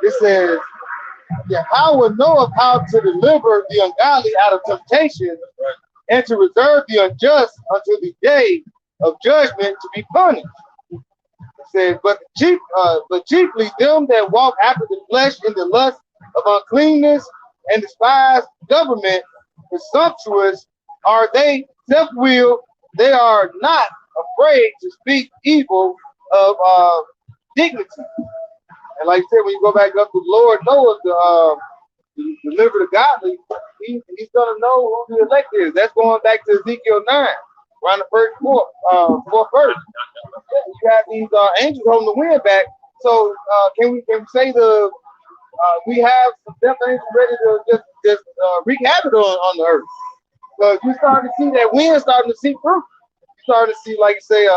It says, Yahweh knoweth how to deliver the ungodly out of temptation and to reserve the unjust until the day of judgment to be punished. It says, but chiefly them that walk after the flesh in the lust of uncleanness and despise government, presumptuous are they, self-willed, they are not afraid to speak evil of dignity. And like I said, when you go back up to the Lord Noah to deliver the godly, he's going to know who the elect is. That's going back to Ezekiel 9, around the fourth verse. You got these angels holding the wind back. So can we say we have some death angels ready to just wreak havoc on the earth? Because you starting to see that wind starting to seep through. You starting to see, like you say,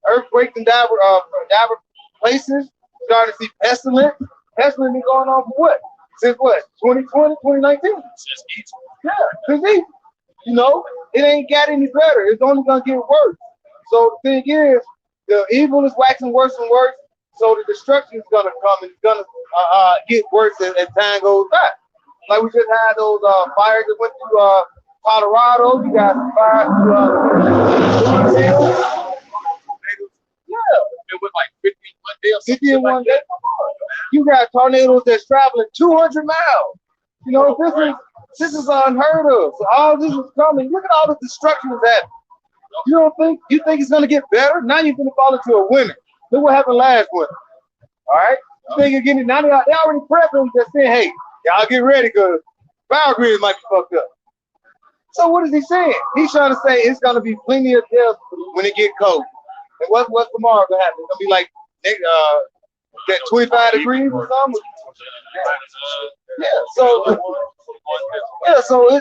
earthquakes in diverse places. Starting to see pestilence. Pestilence been going on for what? Since what? 2020, 2019? Since Egypt. Yeah, since Egypt. It ain't got any better. It's only gonna get worse. So the thing is, the evil is waxing worse and worse. So the destruction is gonna come and it's gonna get worse as time goes by. Like we just had those fires that went through Colorado. You got fires It was like 50 one day or 50 in one day. You got tornadoes that's traveling 200 miles. This is unheard of. So all this is coming. Look at all the destruction that's happening. You think it's gonna get better? Now you're gonna fall into a winter. Look what happened last winter. All right. You think you're getting it now? They already prepping, just saying, hey, y'all get ready because power grid might be fucked up. So what is he saying? He's trying to say it's gonna be plenty of death when it get cold. And what's tomorrow gonna happen? It's gonna be like that 25 degrees or something. So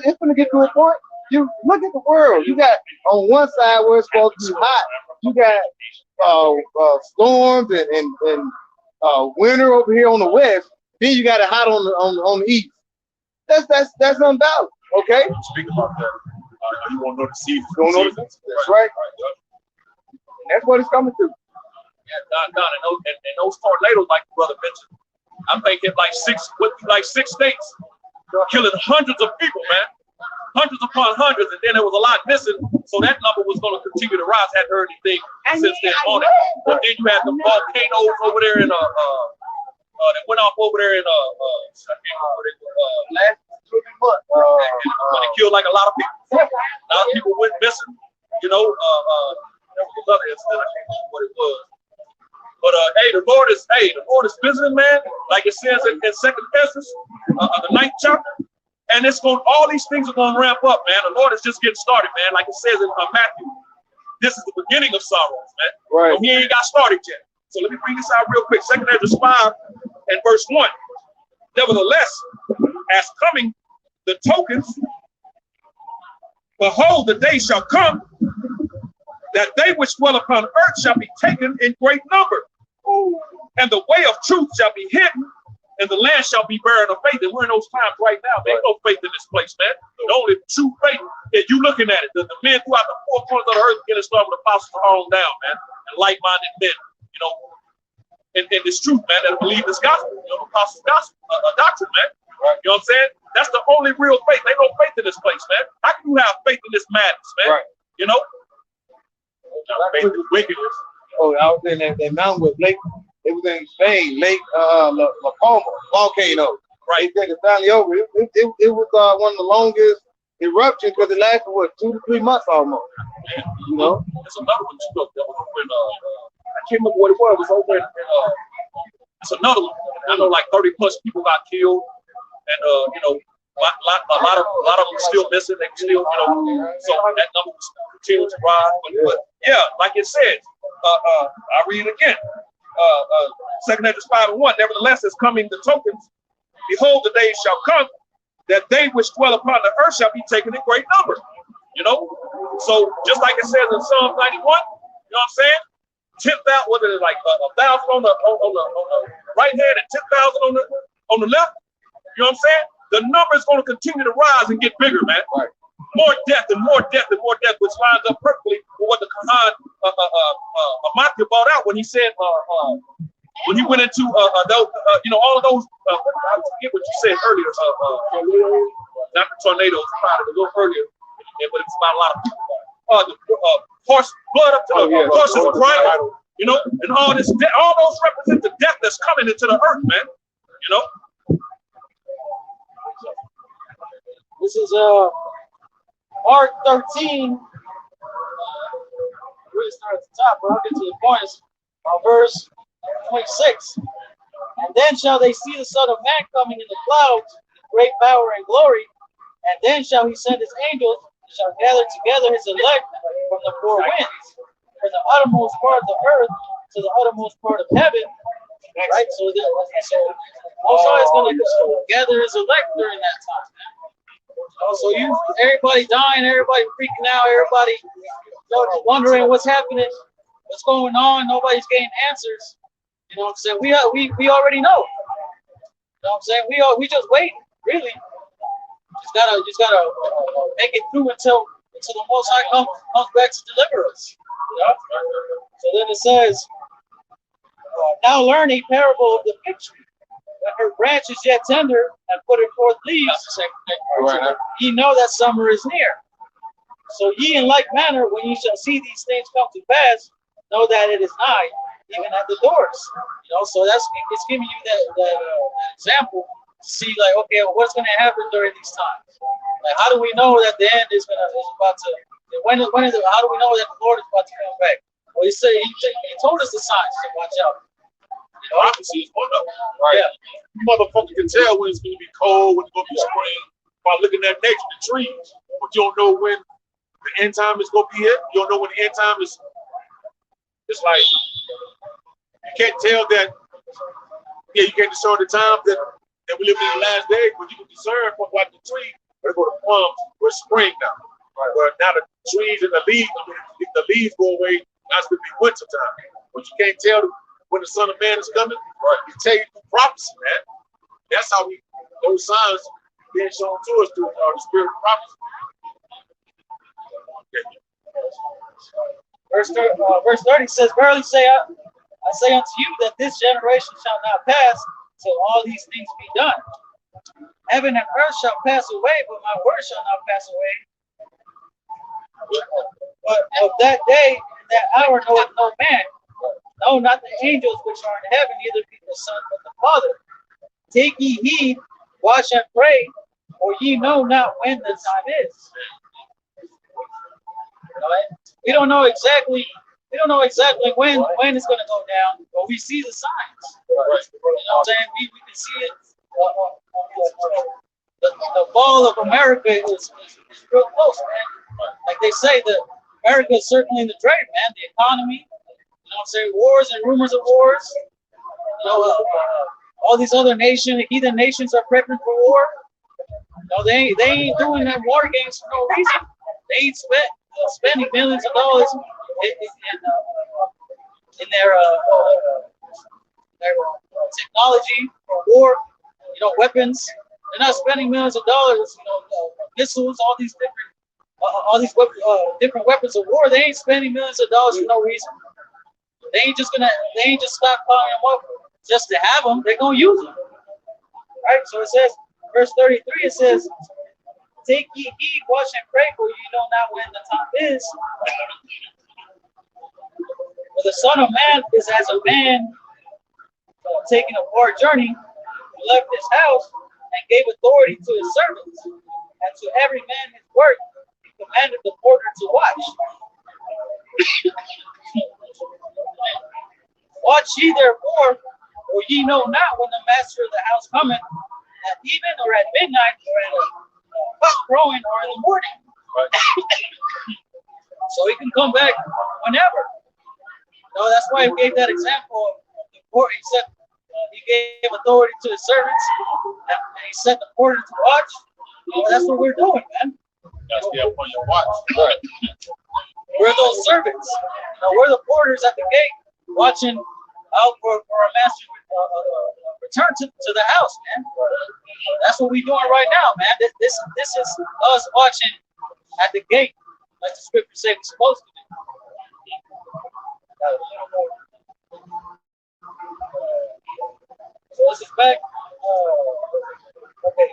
it's gonna get to a point. You look at the world. You got on one side where it's supposed to be hot. You got storms and winter over here on the west. Then you got it hot on the east. That's unbalanced. Okay. Speak about that. You want to know the season. That's right. And that's what it's coming to. Yeah, and those tornadoes, like the brother mentioned, I'm thinking like six states, killing hundreds of people, man. hundreds upon hundreds, and then there was a lot missing. So that number was going to continue to rise. Hadn't heard anything since then on it. But then you had the volcanoes over there in that went off over there in I can't remember what it was. But it killed like a lot of people. A lot of people went missing. You know, there was another incident. I can't remember what it was. But hey, the Lord is visiting, man. Like it says in 2 Esdras, the 9th chapter. And it's going. All these things are going to ramp up, man. The Lord is just getting started, man. Like it says in Matthew, this is the beginning of sorrows, man. Right. So he ain't got started yet. So let me bring this out real quick. 2 Esdras 5 and verse 1. Nevertheless, as coming the tokens, behold, the day shall come that they which dwell upon earth shall be taken in great number, and the way of truth shall be hidden, and the land shall be barren of faith. And we're in those times right now. There's no faith in this place, man. The only true faith is you looking at it. The men throughout the four corners of the earth getting started with apostles are on down, man, and like-minded men, you know, and this truth, man, that believe this gospel, you know, apostles' gospel, doctrine, man. Right. You know what I'm saying? That's the only real faith. Ain't no faith in this place, man. How can you have faith in this madness, man? Right. You know? Faith is wickedness. Oh, I was in that mountain with Lake. It was in Spain, Lake La Palma volcano. Right. They take it over. It was one of the longest eruptions because it lasted what 2 to 3 months almost. Man, you know. There's another one too. That was over in I can't remember what it was. It was over in it's another one. I know like 30+ people got killed, and you know, a lot of them still missing. They still, you know, so that number was continuing to rise. But yeah, like it says, I read it again. 2 Esdras 5 and 1. Nevertheless, as coming the tokens, behold, the days shall come that they which dwell upon the earth shall be taken in great number. You know, so just like it says in Psalm 91, you know what I'm saying? 10,000, what is it, like 1,000 on the right hand and 10,000 on the left. You know what I'm saying? The number is going to continue to rise and get bigger, man. Right. More death and more death and more death, which lines up perfectly with what the Quran Matthew brought out when he said when he went into those, you know, all of those. I forget what you said earlier. Not the tornadoes, probably a little earlier, but it's about a lot of people. The horse blood up to the horses crying, you know, and all this, all those represent the death that's coming into the earth, man. You know. This is Mark 13. Really start at the top, but I'll get to the point. It's verse 26. And then shall they see the Son of Man coming in the clouds with great power and glory. And then shall he send his angels and shall gather together his elect from the four winds, from the uttermost part of the earth to the uttermost part of heaven. Right? So Most High is going to gather his elect during that time. So everybody dying, everybody freaking out, everybody wondering what's happening, what's going on. Nobody's getting answers. You know what I'm saying? We already know. You know what I'm saying? We just waiting, really. Just gotta make it through until the Most High comes back to deliver us. You know? So then it says, now learn a parable of the fig tree. When her branch is yet tender and putting forth leaves, ye know that summer is near. So ye in like manner, when ye shall see these things come to pass, know that it is nigh, even at the doors. You know, so it's giving you that example to see, like, okay, well, what's going to happen during these times? Like, how do we know that the end is about to? How do we know that the Lord is about to come back? Well, he told us the signs to watch out. Prophecy is one of them. Right. Yeah. You motherfucker can tell when it's going to be cold, when it's going to be spring, by looking at nature, the trees. But you don't know when the end time is going to be here. You don't know when the end time is. It's like, you can't tell that, you can't discern the time that we live in the last days, but you can discern from like the tree, they go to plums, we're spring now. Right. Where now the trees and the leaves, if the leaves go away, that's going to be winter time. But you can't tell when the Son of Man is coming. Right. You tell you through prophecy, man. That's how those signs being shown to us through the spirit of prophecy. Verse 30 says, verily I say unto you that this generation shall not pass till all these things be done. Heaven and earth shall pass away, but my word shall not pass away. But of that day and that hour knoweth no man, no, not the angels which are in heaven, neither be the Son, but the Father. Take ye heed, watch and pray, for ye know not when the time is. Right? We don't know exactly when it's going to go down, but we see the signs. You know what I'm saying? We can see it. The fall of America is real close, man. Like they say, America is certainly in the trade, man. The economy, you know what I'm saying? Wars and rumors of wars. You know, all these other nations, heathen nations, are prepping for war. You know, they ain't doing them war games for no reason. They ain't spending millions of dollars in their technology for war. You know, weapons. They're not spending millions of dollars. You know, missiles, all these different weapons of war. They ain't spending millions of dollars for no reason. They ain't just stop calling them up just to have them. They're gonna use them, right? So it says, verse 33. It says, "Take ye heed, watch and pray, for you know not when the time is. For the Son of Man is as a man taking a far journey, who left his house and gave authority to his servants, and to every man his work. He commanded the porter to watch. Watch ye therefore, for ye know not when the master of the house cometh, at even or at midnight, or at a cock crowing, or in the morning." So he can come back whenever. No, that's why he gave that example of the porter. He said he gave authority to his servants, and he set the porter to watch. That's what we're doing, man. That's the upon your watch. Right. We're those servants. We're the porters at the gate, watching out for our master return to the house, man. That's what we're doing right now, man. This is us watching at the gate, like the scripture said we're supposed to do. So this is back. Okay.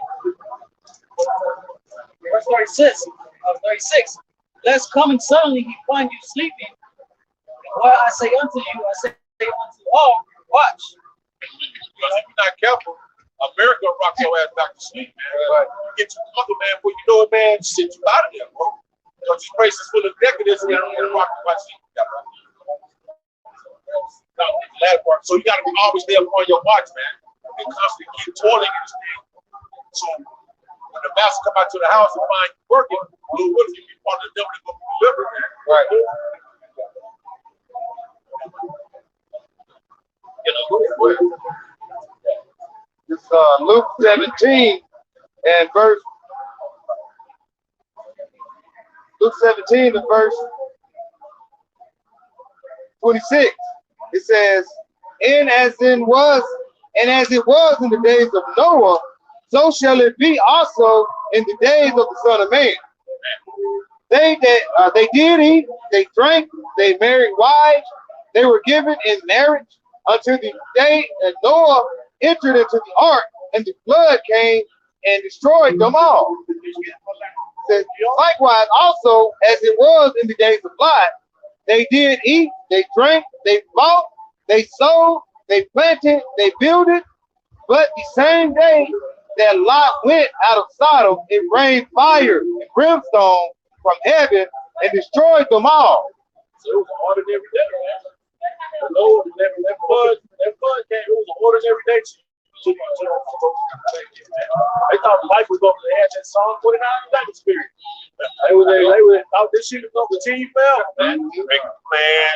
Verse 36. Lest coming suddenly he find you sleeping. What I say unto you, I say unto all, watch. Because if you're not careful, America rocks your ass back to sleep, man. Right. You get too comfortable, man. Before you know it, man, shit you out of there, bro. Because this place is full of decadence and rock you by sleep. So you got to be always there on your watch, man. And constantly keep toiling in this thing. So when the master come out to the house and find you working, well, what if you be part of the devil that go deliver, man? Right. You know, It's Luke 17 and verse 26. It says, and as it was in the days of Noah, so shall it be also in the days of the Son of Man. They did eat, they drank, they married wives, they were given in marriage until the day that Noah entered into the ark, and the flood came and destroyed them all. It says, likewise also as it was in the days of Lot, they did eat, they drank, they bought, they sold, they planted, they builded, but the same day that Lot went out of Sodom, it rained fire and brimstone from heaven and destroyed them all. So it was an ordinary day, man. That flood came, it was an ordinary day they thought life was going to have that Psalm 49 Bible spirit. They thought this shit was going to continue forever, man.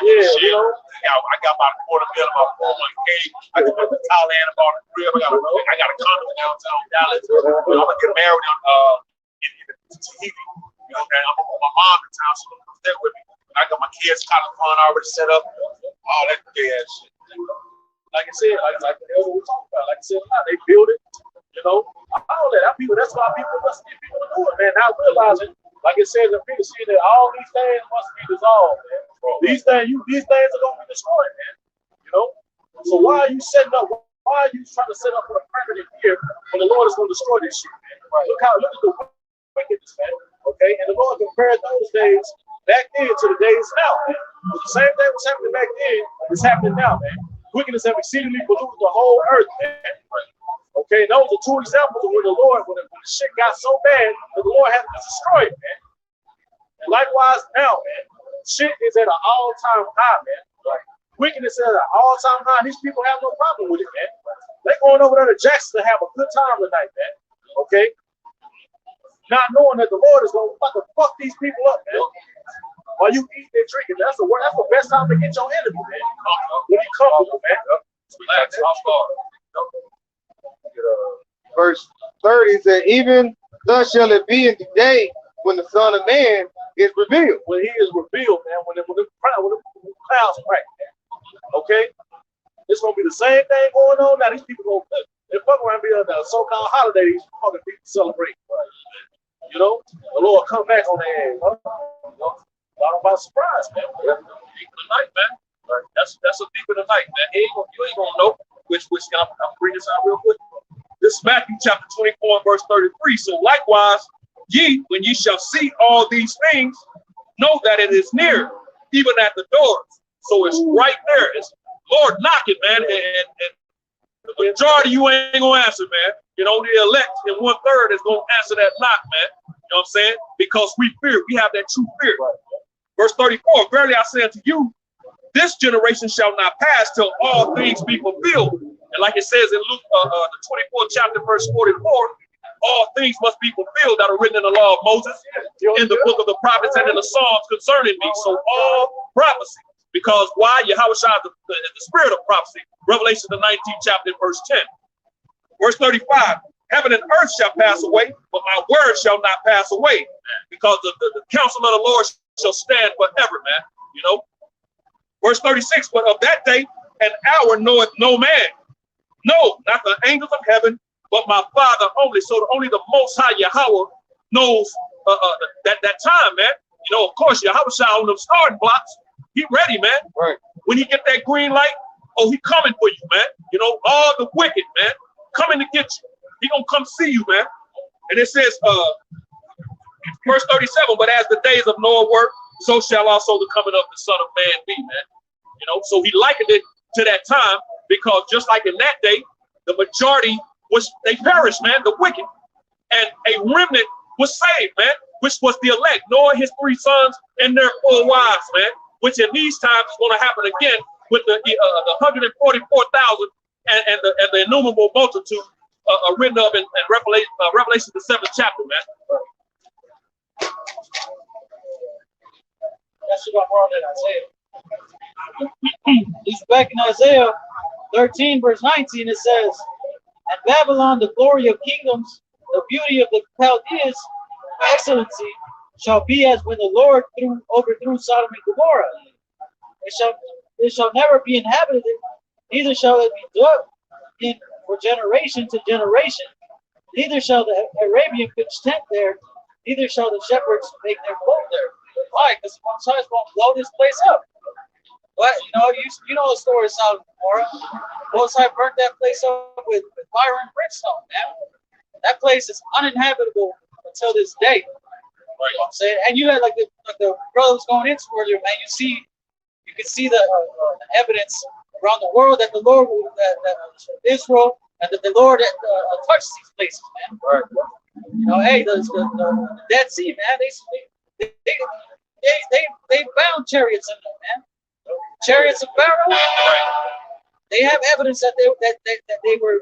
Yeah, shit. You know, I got about $250,000 in my 401k. I can go to Thailand about a crib. I got a condo in downtown Dallas. I'm gonna get married in Tahiti. You know, and I'm gonna put my mom in town. She's gonna come stay with me. I got my kids' college fund already set up. All that gay ass shit. Like I said, like the elder was talking about, like I said, they build it, you know. All that. That's why people must be people to do it, man. Now realizing, like it says in Peter, see that all these things must be dissolved, man. These things are gonna be destroyed, man. You know. So why are you setting up why are you trying to set up for a permanent year when the Lord is going to destroy this shit, man? Right. Look at the wickedness, man. Okay, and the Lord compared those days back then to the days now, man. The same thing was happening back then is happening now, man. Wickedness have exceedingly polluted the whole earth, man. Okay, and those are two examples of when the Lord, when the shit got so bad that the Lord had to destroy it, man. And likewise now, man, shit is at an all-time high, man. Right. Wickedness is at an all-time high. These people have no problem with it, man. They're going over there to Jackson to have a good time tonight, man. Okay? Not knowing that the Lord is going to fuck these people up, man. While you eating and drinking, that's the best time to get your enemy, man. When you come over, man. Relax, I'll start. Verse 30 said, even thus shall it be in the day when the Son of Man is revealed. When he is revealed, man, when the clouds crack, man. Okay? It's going to be the same thing going on now. These people going to they fuck around and be on the so-called holiday these fucking people celebrate. You know? The Lord come back on their ass. Huh? You know? Not by surprise, man. Deep in the night, man. Right. That's a deep in the night, man. You ain't gonna know which can I bring this out real quick. This is Matthew chapter 24 and verse 33. So likewise, ye, when ye shall see all these things, know that it is near, even at the doors. So it's right there. It's Lord knocking, man. And the majority of you ain't gonna answer, man. You know, the elect and 1/3 is gonna answer that knock, man. You know what I'm saying? Because we fear, we have that true fear. Verse 34, verily I say unto you, this generation shall not pass till all things be fulfilled. And like it says in Luke, the 24th chapter, verse 44, all things must be fulfilled that are written in the law of Moses, in the book of the prophets, and in the Psalms concerning me. So all prophecy. Because why? Yahushua is the spirit of prophecy. Revelation, the 19th chapter, verse 10. Verse 35, heaven and earth shall pass away, but my word shall not pass away. Because the counsel of the Lord shall stand forever, man. You know? Verse 36, but of that day and hour knoweth no man. No, not the angels of heaven, but my Father only. So only the Most High Yahweh knows that time, man. You know, of course, Yahushua on them starting blocks. He ready, man. Right. When he get that green light, oh, he coming for you, man. You know, all the wicked, man, coming to get you. He gonna come see you, man. And it says, verse 37, but as the days of Noah were, so shall also the coming of the Son of Man be, man. You know, so he likened it to that time because just like in that day, the majority they perished, man, the wicked. And a remnant was saved, man, which was the elect, Noah, his 3 sons, and their 4 wives, man, which in these times is going to happen again with the 144,000 and the innumerable multitude written up in Revelation, the 7th chapter, man. That's what I brought in Isaiah. It's back in Isaiah 13, verse 19, it says, at Babylon, the glory of kingdoms, the beauty of the Chaldeans, excellency, shall be as when the Lord overthrew Sodom and Gomorrah. It shall never be inhabited, neither shall it be dwelt in for generation to generation. Neither shall the Arabian pitch tent there, neither shall the shepherds make their fold there. Why? Because one side's going to blow this place up. But you know the story of Sodom and Gomorrah. Most High burnt that place up with fire and brimstone, man. That place is uninhabitable until this day. Right. You know what I'm saying? And you had like the brothers going into earlier, man. You can see the evidence around the world that the Lord, that Israel, and that the Lord touched these places, man. Right. You know, hey, the Dead Sea, man. They found chariots in them, man. Chariots of Pharaoh. Right. They have evidence that they were.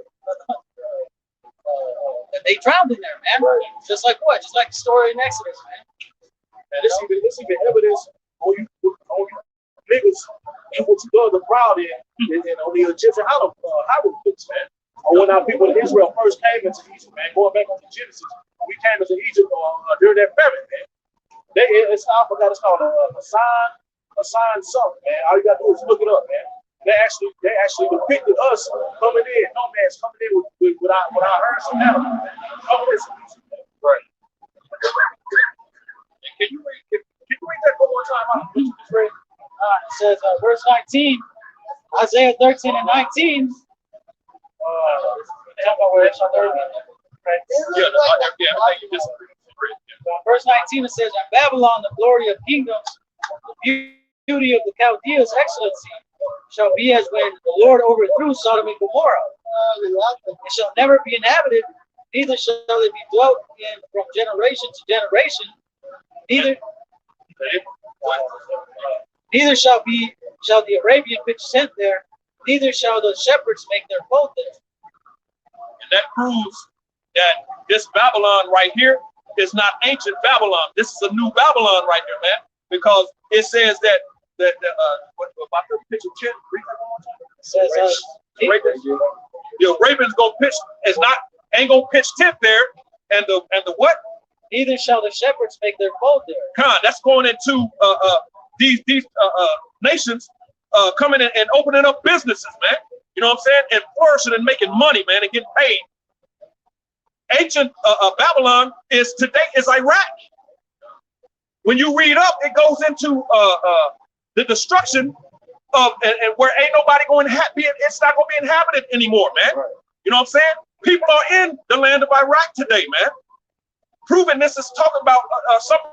They drowned in there, man. Right. Just like what? Just like the story in Exodus, man. And this even evidence on you niggas and what you done the crowd in on the Egyptian hieroglyphs, man. Or when our people in Israel first came into Egypt, man, going back into Genesis, we came into Egypt during that famine, man. I forgot it's called a sign something, man. All you gotta do is look it up, man. They actually depicted us coming in, nomads coming in with our herds and animals. Right. Can you read that one more time? It says, verse 19, Isaiah 13 and 19. I think you disagree. Verse 19 it says, "And Babylon, the glory of kingdoms, the beauty of the Chaldeans' excellency, shall be as when the Lord overthrew Sodom and Gomorrah. It shall never be inhabited, neither shall it be dwelt in from generation to generation. Neither shall the Arabian pitch tent there, neither shall the shepherds make their fold there." And that proves that this Babylon right here is not ancient Babylon. This is a new Babylon right here, man. Because it says that what about the picture 10? It says, the Arabians gonna pitch ain't gonna pitch tent there, and the what? neither shall the shepherds make their fold there. That's going into these nations coming in and opening up businesses, man. You know what I'm saying? And flourishing and making money, man, and getting paid. Ancient Babylon is Iraq. When you read up, it goes into the destruction of and where ain't nobody going to it's not going to be inhabited anymore, man. Right. You know what I'm saying? People are in the land of Iraq today, man. Proving this is talking about something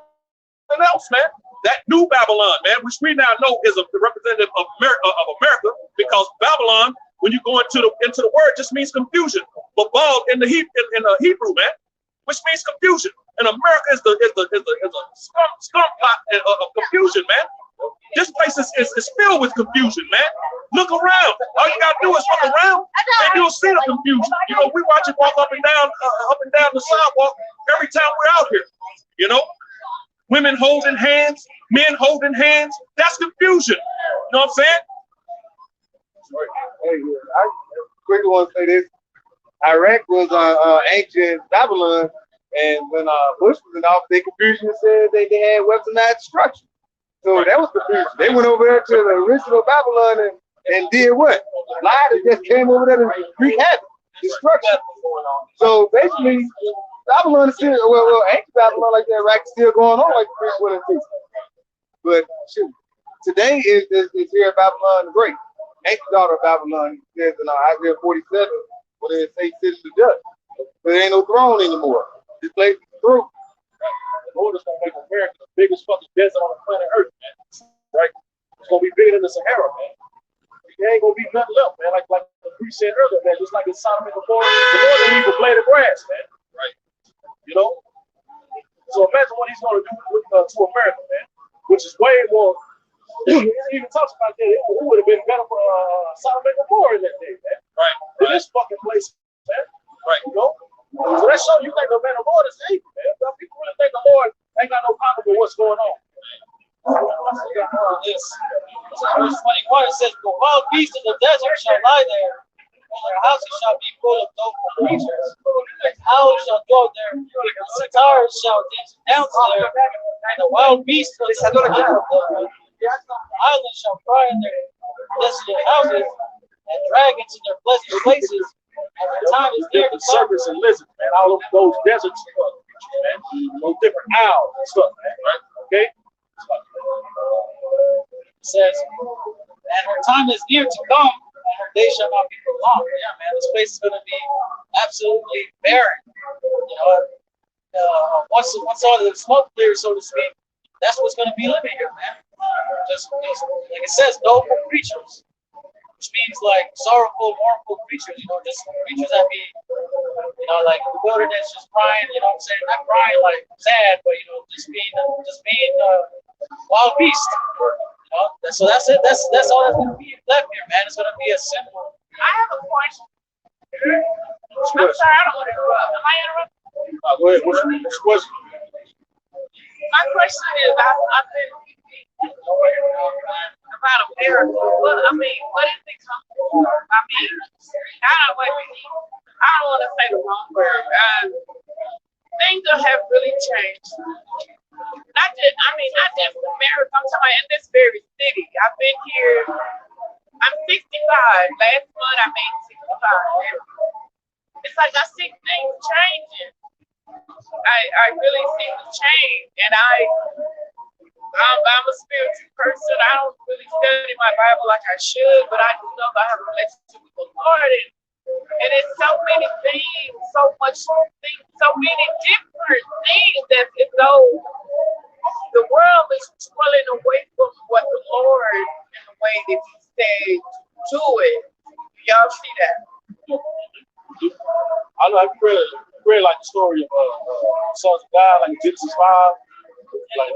else, man. That new Babylon, man, which we now know is a representative of America, because Babylon, when you go into the word, just means confusion. But Baal in the Hebrew, man, which means confusion. And America is a scum pot of confusion, man. This place is filled with confusion, man. Look around. All you gotta do is look around, and you'll see the confusion. You know, we watch it walk up and down the sidewalk every time we're out here. You know, women holding hands, men holding hands. That's confusion. You know what I'm saying? Hey, I quickly want to say this. Iraq was ancient Babylon, and when Bush was in office, they confused and said they had weaponized destruction. So that was confusion. They went over there to the original Babylon and did what? Lied and just came over there and wreaked havoc, destruction. So basically, Babylon is still, well, ancient Babylon like that, Iraq is still going on like the Peace. But shoot, today is here at Babylon the Great. Ancient daughter of Babylon, says in Isaiah 47, when they say sit in the dust. But there ain't no throne anymore. This place is through. The Lord is gonna make America the biggest fucking desert on the planet Earth, man. Right? It's gonna be bigger than the Sahara, man. There ain't gonna be nothing left, man. Like the priest said earlier, man. Just like in Sodom and Gomorrah, the Lord ain't even blade of grass, man. Right? You know. So imagine what He's gonna do to America, man. Which is way more. He even talks about that. It would have been better for Sodom and Gomorrah in that day, man. Right. In this fucking place, man. Right. You know. So that shows you think the Lord is able, man. People really think the Lord ain't got no problem with what's going on. This. Verse 21 it says, "The wild beasts of the desert shall lie there, and their houses shall be full of doleful creatures. Owls shall dwell there, and centaurs shall dance there, and the wild beasts of the islands shall cry in their desolate houses, and dragons in their pleasant places. And the time is near to come." Serpents and lizards, man. All of those deserts, man. Those different owls and stuff, man. Right? Okay? It says, "And her time is near to come, and her day shall not be prolonged." Yeah, man, this place is going to be absolutely barren. You know, once all the smoke clears, so to speak, that's what's going to be living here, man. Just like it says, noble creatures, which means like sorrowful, mournful creatures. You know, just creatures that be, you know, like the wilderness, just crying. You know what I'm saying? Not crying like sad, but you know, just being wild beast. You know, so that's it. That's all that's gonna be left here, man. It's gonna be a symbol. I have a question. I'm sorry, I don't want to interrupt. Am I interrupting? Go ahead. What's question? My question is, I've been thinking about America. What is it coming from? I mean, I don't want to say the wrong word. Things have really changed. Not just America. I'm talking about in this very city. I've been here. I'm 65. Last month I made 65. It's like I see things changing. I really see the change, and I'm a spiritual person. I don't really study my Bible like I should, but I do know I have a relationship with the Lord, and And it's so many things, so much things, so many different things that can go. The world is pulling away from what the Lord and the way that He said to it. Y'all see that? I know I've read like the story of sons of God, like Genesis 5. Like, it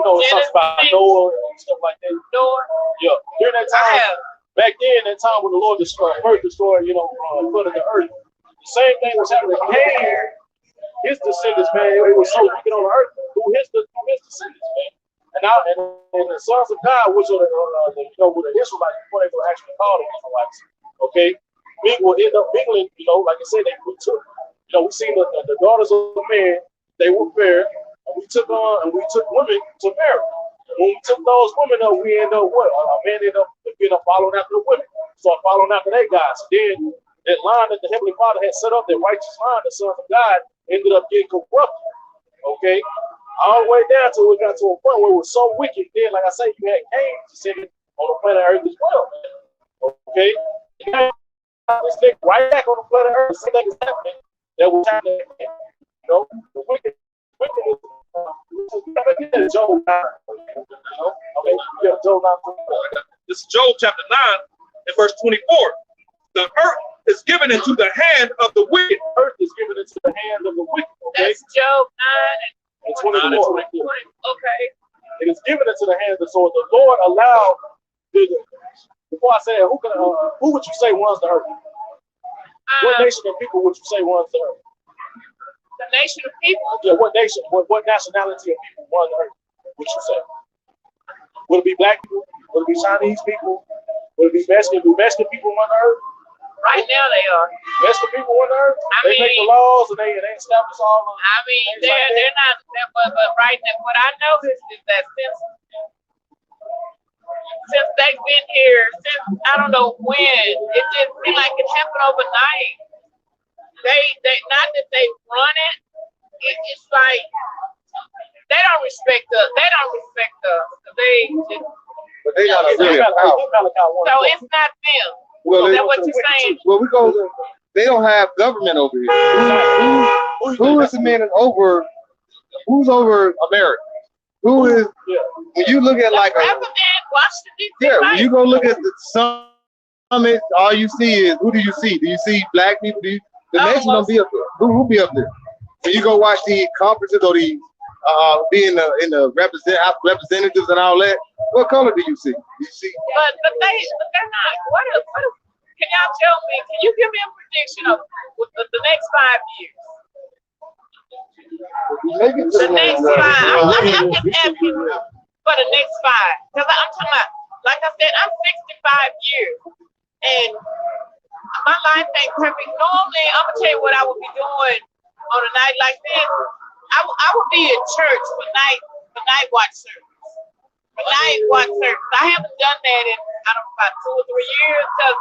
talks about Noah and stuff like that. Noah? Yeah. During that time, back then, that time when the Lord destroyed, flood of the earth, the same thing was happening to Cain. His descendants, man, it was so wicked on the earth through his descendants, man. And the sons of God, which are with the Israelites before they were actually called the Israelites, okay, will end up mingling, like I said, we took, we seen the daughters of men, they were fair, and we took women to marry. When we took those women up, we end up what? A man ended up following after the women, start following after their guys. Then that line that the Heavenly Father had set up, that righteous line, the sons of God, ended up getting corrupted. Okay, all the way down till we got to a point where it was so wicked. Then, like I say, you had Cain descended on the planet Earth as well. Okay, this thing right back on the planet Earth, same thing is happening. That was happening. The wicked is Job 9. Okay, yeah, Job 9. This is Job chapter 9 and verse 24. The earth is given into the hand of the wicked. Earth is given into the hand of the wicked. Okay? That's Job 9 and 24. Okay. It is given into the hands of the Lord. The Lord allowed. Before I say it, who would you say runs the earth? What nation of people would you say runs the earth? The nation of people? Yeah, what nation, what nationality of people run the earth, would you say? Would it be black people? Would it be Chinese people? Would it be Mexican? Do Mexican people run the earth? Right now they are. Mexican people run the earth? They make the laws and they establish all of they're not, but right now, what I noticed is that since they've been here, since I don't know when, it just seems like it happened overnight. They not that they run it, it's like they don't respect us. They don't respect us. They just, But they got a real power. so it's not them. Well, Is that what you're saying? Well, they don't have government over here. Who is the man over? Who's over America? Who is? When you look at like Washington, D.C. when you go look at the summit, all you see is, who do you see? Do you see black people? The nation don't be up there. Who be up there? When you go watch the conferences or the be in the representatives and all that, what color do you see? You see? But they're not. What can y'all tell me? Can you give me a prediction of the next 5 years? The next 5. I'm just asking for the next 5, because I'm talking about, like I said, I'm 65 years, and my life ain't perfect. Normally, I'm gonna tell you what I would be doing on a night like this. I would be in church for night watch service. For night watch service. I haven't done that in about 2 or 3 years, because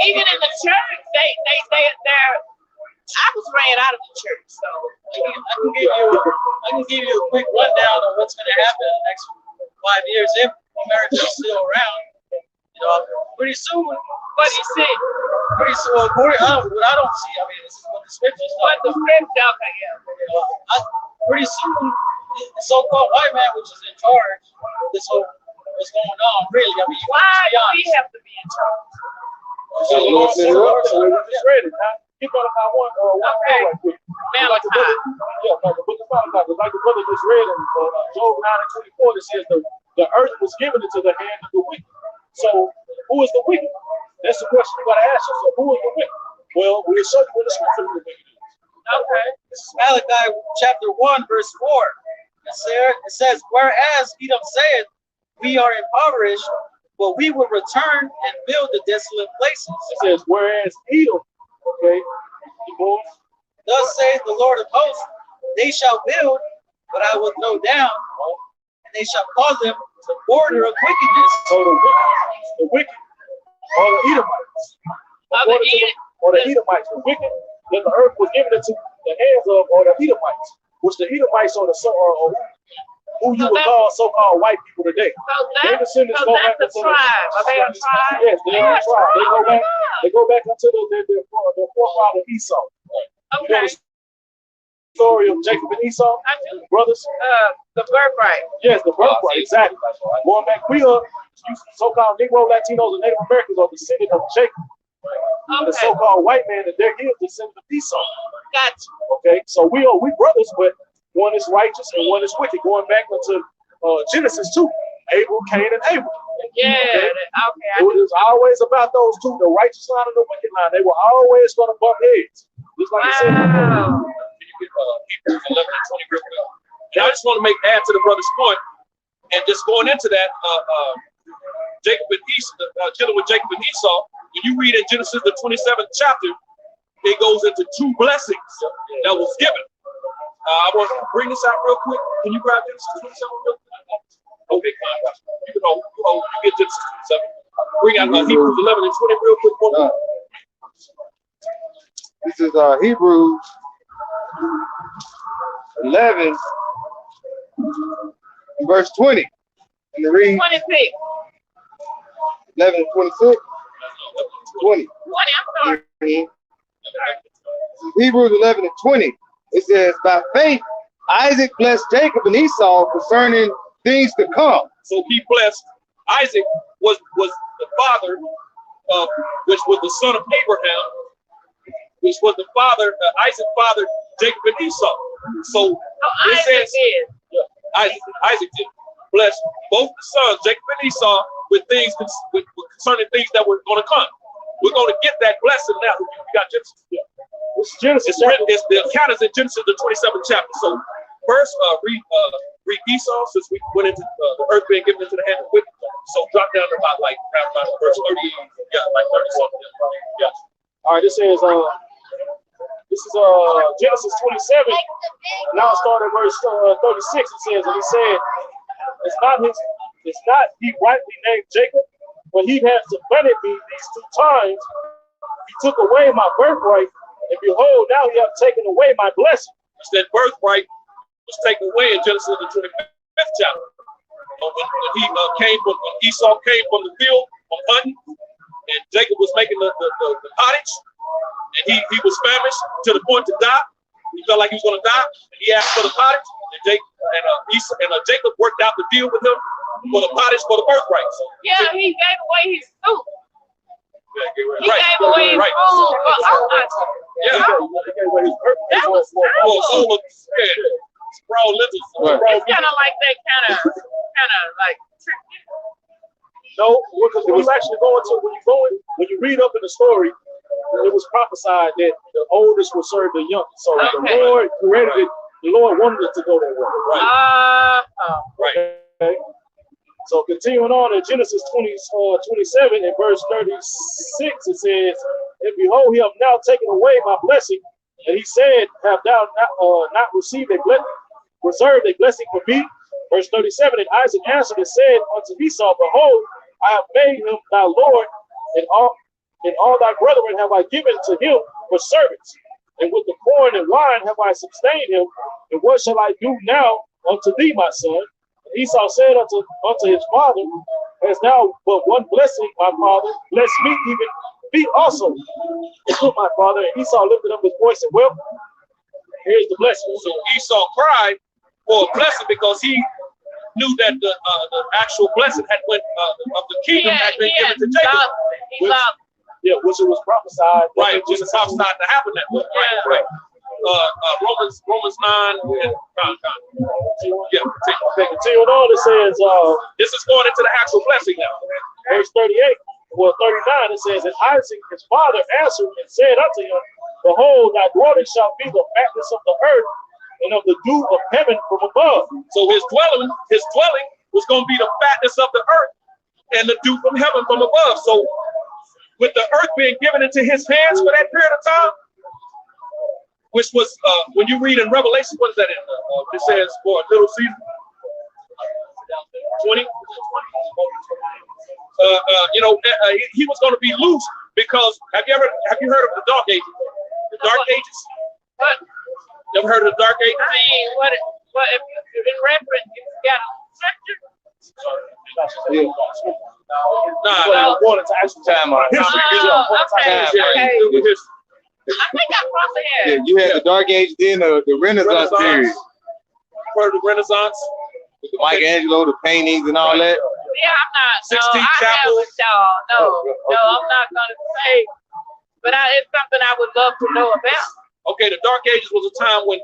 even in the church, they're I was ran out of the church, so I can give you a quick rundown of what's going to happen in the next 5 years if America is still around. Pretty soon. what do you see? Pretty soon. What I don't see. I mean, this is what the scriptures What the scripture? Okay, yeah. Pretty soon, the so-called white man, which is in charge, this whole what's going on, really. I mean, Why do we have to be in charge? So the Lord said, we just read it. Now, get better by one right quick. Malachi. The book of Malachi. Like the brother just read in Job 9 and 24, it says the earth was given into the hand of the wicked. So who is the wicked? That's the question you gotta ask yourself. Who is the wicked? Well, we'll show you what the scripture of the wicked is. Okay. This is Malachi chapter 1, verse 4. It says, whereas Edom saith, we are impoverished, but we will return and build the desolate places. It says, whereas Edom, okay, thus saith the Lord of hosts, they shall build, but I will throw down, and they shall call them the border of wickedness. So the wicked are the Edomites. Or the Edomites. The wicked that the earth was given into the hands of, or the Edomites, which the Edomites are the son, or who you So would call so-called white people today. Their descendants go back that's into the tribe. Are they a tribe? Yes, they are a tribe. They go back into their forefather Esau. You know Okay. the story of Jacob and Esau, I do. brothers? The birthright. Yes, the birthright, exactly. Going back, we are so-called Negro, Latinos, and Native Americans are descendants of Jacob. The Okay. so-called white man, and they're here descendants of Esau. Gotcha. Okay, so we brothers, but one is righteous and one is wicked. Going back into Genesis 2, Abel, Cain, and Abel. Yeah. Okay. Okay. It was always about those two, the righteous line and the wicked line. They were always going to bump heads. Just like I said. Wow. You get Hebrews 11 and 20 real quick. And I just want to add to the brother's point, and just going into that, Jacob and Esau, dealing with Jacob and Esau. When you read in Genesis the 27th chapter, it goes into two blessings that was given. I want to bring this out real quick. Can you grab Genesis 27 real quick? Okay, fine. You can hold. You get Genesis 27. Bring out Hebrews 11 and 20 real quick. This is Hebrews 11, verse 20. And the read 26. 11 and 26. 20. 20. I'm sorry. Mhm. Hebrews 11 and 20. It says, by faith, Isaac blessed Jacob and Esau concerning things to come. So he blessed Isaac was the father of, which was the son of Abraham, which was the father, Isaac fathered Jacob and Esau. So it says, Isaac did bless both the sons, Jacob and Esau, with things concerning things that were going to come. We're going to get that blessing now. We got Genesis. This is Genesis. It's the account is in Genesis, the 27th chapter. So first, read Esau, since we went into the earth being given into the hand of the wicked. So drop down to about verse 30, like 31. Yeah. All right, this is Genesis 27. Now start at verse 36. It says, and he said, it's not he rightly named Jacob, but he has supplanted me these two times. He took away my birthright, and behold, now he hath taken away my blessing. That birthright was taken away in Genesis the 25th chapter. When he when Esau came from the field from hunting, and Jacob was making the cottage, and he was famished to the point to die. He felt like he was going to die, and he asked for the cottage, and Jacob worked out the deal with him for the cottage for the birthright. So, yeah, he gave away his food. He right, gave away his right. food. Yeah. That was terrible. Raw lizards. It's kind of like that kind of like tricky. No, because it was actually going to when you read up in the story, it was prophesied that the oldest will serve the youngest. So the Lord created it. The Lord wanted it to go that way. Right. Right. Okay. So continuing on in Genesis 27 and verse 36, it says, and behold, he have now taken away my blessing. And he said, have thou not received reserved a blessing for me? Verse 37, and Isaac answered and said unto Esau, behold, I have made him thy Lord, and all thy brethren have I given to him for servants. And with the corn and wine have I sustained him. And what shall I do now unto thee, my son? And Esau said unto his father, hast thou but one blessing, my father? Bless me, even me also, my father. And Esau lifted up his voice and wept. Here's the blessing. So Esau cried for a blessing because he knew that the actual blessing had went of the kingdom had been given to Jacob. Which it was prophesied. Right, which is prophesied to happen that way. Right. Romans 9. Continuing on, it says, this is going into the actual blessing now. Verse 38, 39, it says, and Isaac, his father, answered and said unto him, behold, thy dwelling shall be the fatness of the earth and of the dew of heaven from above. So his dwelling was going to be the fatness of the earth and the dew from heaven from above. So with the earth being given into his hands for that period of time, which was, when you read in Revelation, what is that in? It says for a little season. 20. He was going to be loose because have you heard of the Dark Ages? The Dark Ages? What? Never heard of the Dark Ages? I mean, what? But if you in reference, you got a scripture. Yeah. Nah, going into actual Time out. history. Okay. History. I think I probably had. Yeah, you had the Dark Age, then the Renaissance period. Part of the Renaissance. With the Michelangelo, the paintings and all that. Yeah, I'm not. No, 16 I chapels. haven't, y'all. No, I'm not gonna say. But it's something I would love to know about. Okay, the Dark Ages was a time when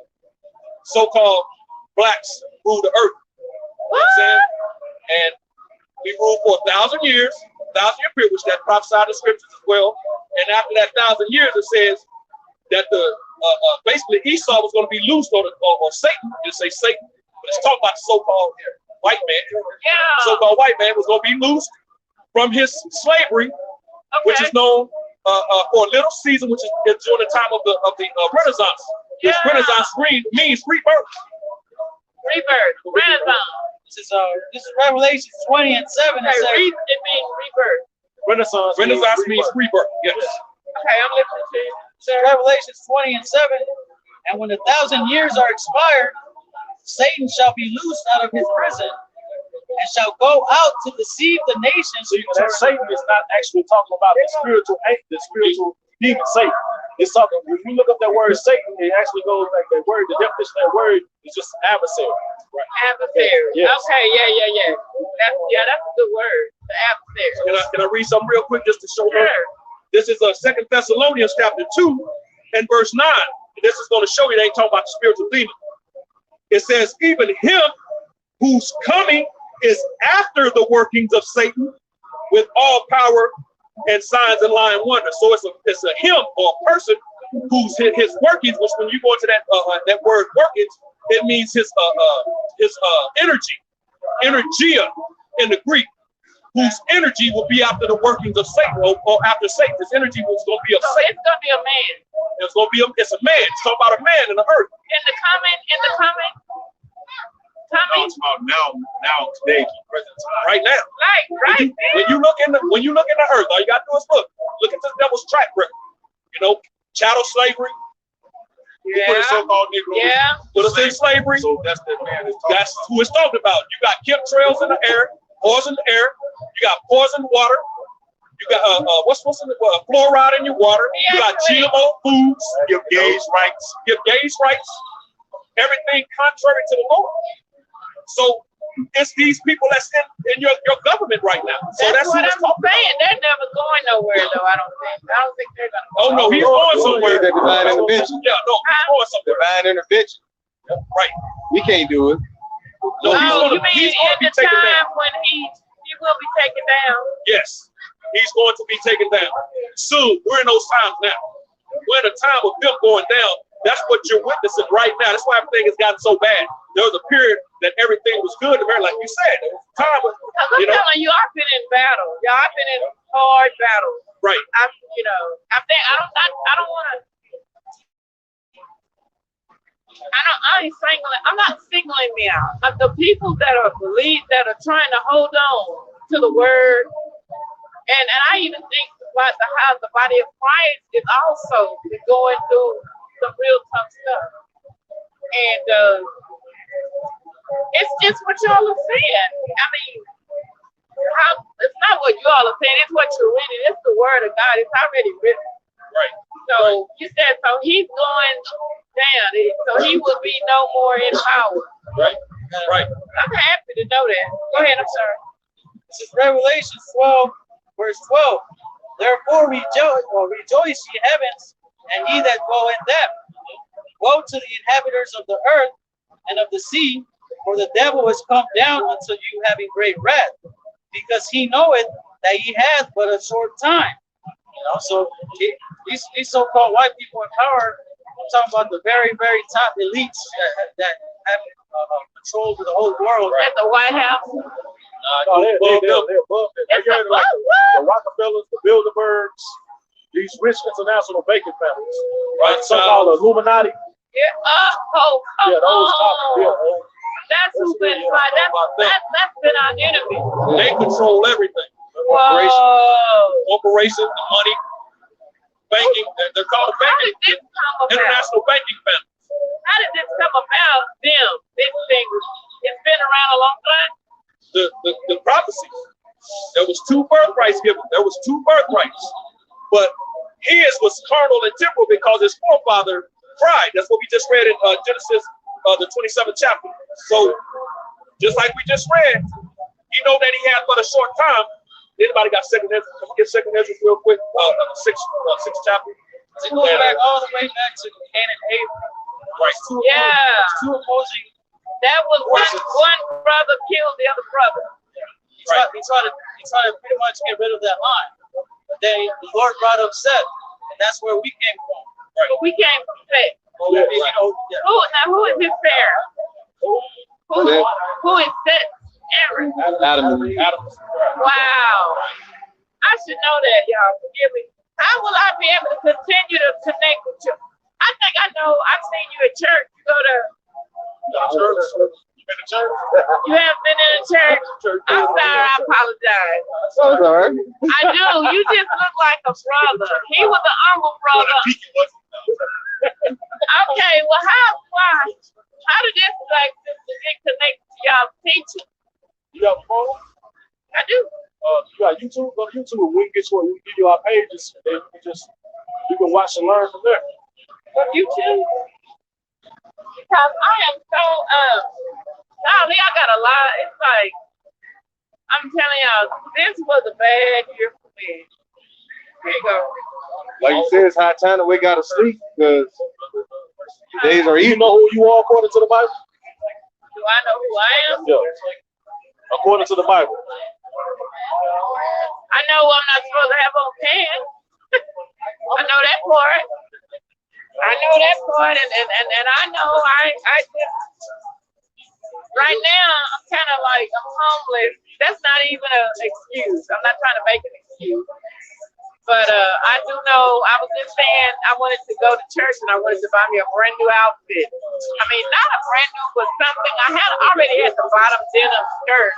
so-called blacks ruled the earth. You know what I'm saying? And we ruled for 1,000 years, 1,000-year period, which that prophesied in scriptures as well. And after that 1,000 years, it says that the basically Esau was going to be loosed or Satan. You say Satan, but it's talking about the so-called white man. Yeah. So-called white man was going to be loosed from his slavery, which is known for a little season, which is during the time of the Renaissance. This Renaissance means rebirth. Rebirth, Renaissance. This is Revelation 20 and 7. It says, It means rebirth. Renaissance means rebirth. Yes. Okay, I'm listening to you. So Revelation 20 and 7, and when 1,000 years are expired, Satan shall be loosed out of his prison and shall go out to deceive the nations. So that Satan is not actually talking about the spiritual demon Satan. It's talking, when you look up that word Satan, it actually goes like that word, the definition of that word is just adversary. Right. Adversary. Yes. Okay, yeah. That's a good word. The adversary. Can I read something real quick just to show her? Sure. This is 2 Thessalonians chapter 2 and verse 9. This is going to show you they ain't talking about the spiritual demon. It says, even him whose coming is after the workings of Satan with all power and signs and lying wonders. So it's a him or a person whose his workings, which when you go into that word workings, it means his energy, energia in the Greek, whose energy will be after the workings of Satan or after Satan. His energy was going to be of So Satan. it's gonna be a man. It's going to be it's a man. It's talking about a man in the earth. In the coming. No, it's about now, today, present time. Right now. Right. When you look in the earth, all you got to do is look at the devil's track record. You know, chattel slavery. Yeah. Put a so-called Negro. Yeah. Put us in slavery. So that's that man is talking That's about. who it's talking about. You got chemtrails in the air, poison air. You got poison water. You got what's in the fluoride in your water. You got GMO foods. Give gays rights. Give gays rights. Everything contrary to the Lord. So it's these people that's in your government right now. So that's what who it's I'm talking about. saying. They're never going nowhere though. I don't think they're gonna. Oh no, he's going somewhere. That divine intervention. Yeah, no, he's going somewhere. Divine intervention. Right. We can't do it. No, You mean he's going to be in the taken down. time when he will be taken down? Yes, he's going to be taken down. Soon, we're in those times now. We're in a time of them going down. That's what you're witnessing right now. That's why everything has gotten so bad. There was a period that everything was good, and like you said, there was a time when, I'm telling you, I've been in battle. Yeah, I've been in hard battles. right. I don't want to. I'm not singling me out. The people that are trying to hold on to the word, and I even think about how the body of Christ is also going through some real tough stuff. And it's just what y'all are saying. I mean, it's not what you all are saying, it's what you're reading. It's the word of God. It's already written. Right. So you said, so he's going down. So he will be no more in power. Right. Right. I'm happy to know that. Go ahead, I'm sorry. This is Revelation 12, verse 12. Therefore rejoice, ye heavens, and ye that dwell in them. Woe to the inhabitants of the earth and of the sea, for the devil is come down unto you having great wrath, because he knoweth that he hath but a short time. So these so-called white people in power, I'm talking about the very, very top elites that have control of the whole world. At the White House. They're above them. It's They're like the Rockefellers, the Bilderbergs, these rich international banking families, right? So-called Illuminati. Yeah. Oh, come Yeah, those top. Yeah, on. That's who's been fighting. That's been our enemy. they control everything. Whoa. Corporation, the money, banking. They're called How banking, did this come about? international banking families. How did this come about? Them, this thing, it's been around a long time. The prophecy. There was two birthrights given. There was two birthrights, but his was carnal and temporal because his forefather cried. That's what we just read in Genesis, the 27th chapter. So, just like we just read, you know that he had but a short time. Anybody got second Ezra? Can we get second Ezra real quick? Sixth chapter. It goes back all the way back to Cain and Abel. Right. Yeah. Two opposing. That was one brother killed the other brother. He tried to pretty much get rid of that line. But then the Lord brought up Seth, and that's where we came from. Right. But we came from Seth. You know, yeah. Who is his parent? Who is Seth? Aaron. Adam. Wow. I should know that, y'all. Forgive me. How will I be able to continue to connect with you? I think I know. I've seen you at church. You go to You been to church? You haven't been in a church? I'm sorry, I apologize. So sorry. I do. You just look like a brother. He was an humble brother. Okay, well, how did this get connected to y'all teaching? You got a phone? I do. You got YouTube? Go to YouTube and we can give you our pages and you can watch and learn from there. YouTube? Because I am so golly, I got a lot. It's like I'm telling y'all, this was a bad year for me. Here you go. Like you said, it's high time that we got to sleep because the days are You evil. know who you are according to the Bible? Do I know who I am? Yeah. According to the Bible. I know I'm not supposed to have on pants. I know that part. And I know I just right now I'm kind of like I'm homeless. That's not even an excuse. I'm not trying to make an excuse. But I do know I was just saying I wanted to go to church and I wanted to buy me a brand new outfit. I mean, not a brand new, but something I already had the bottom denim skirt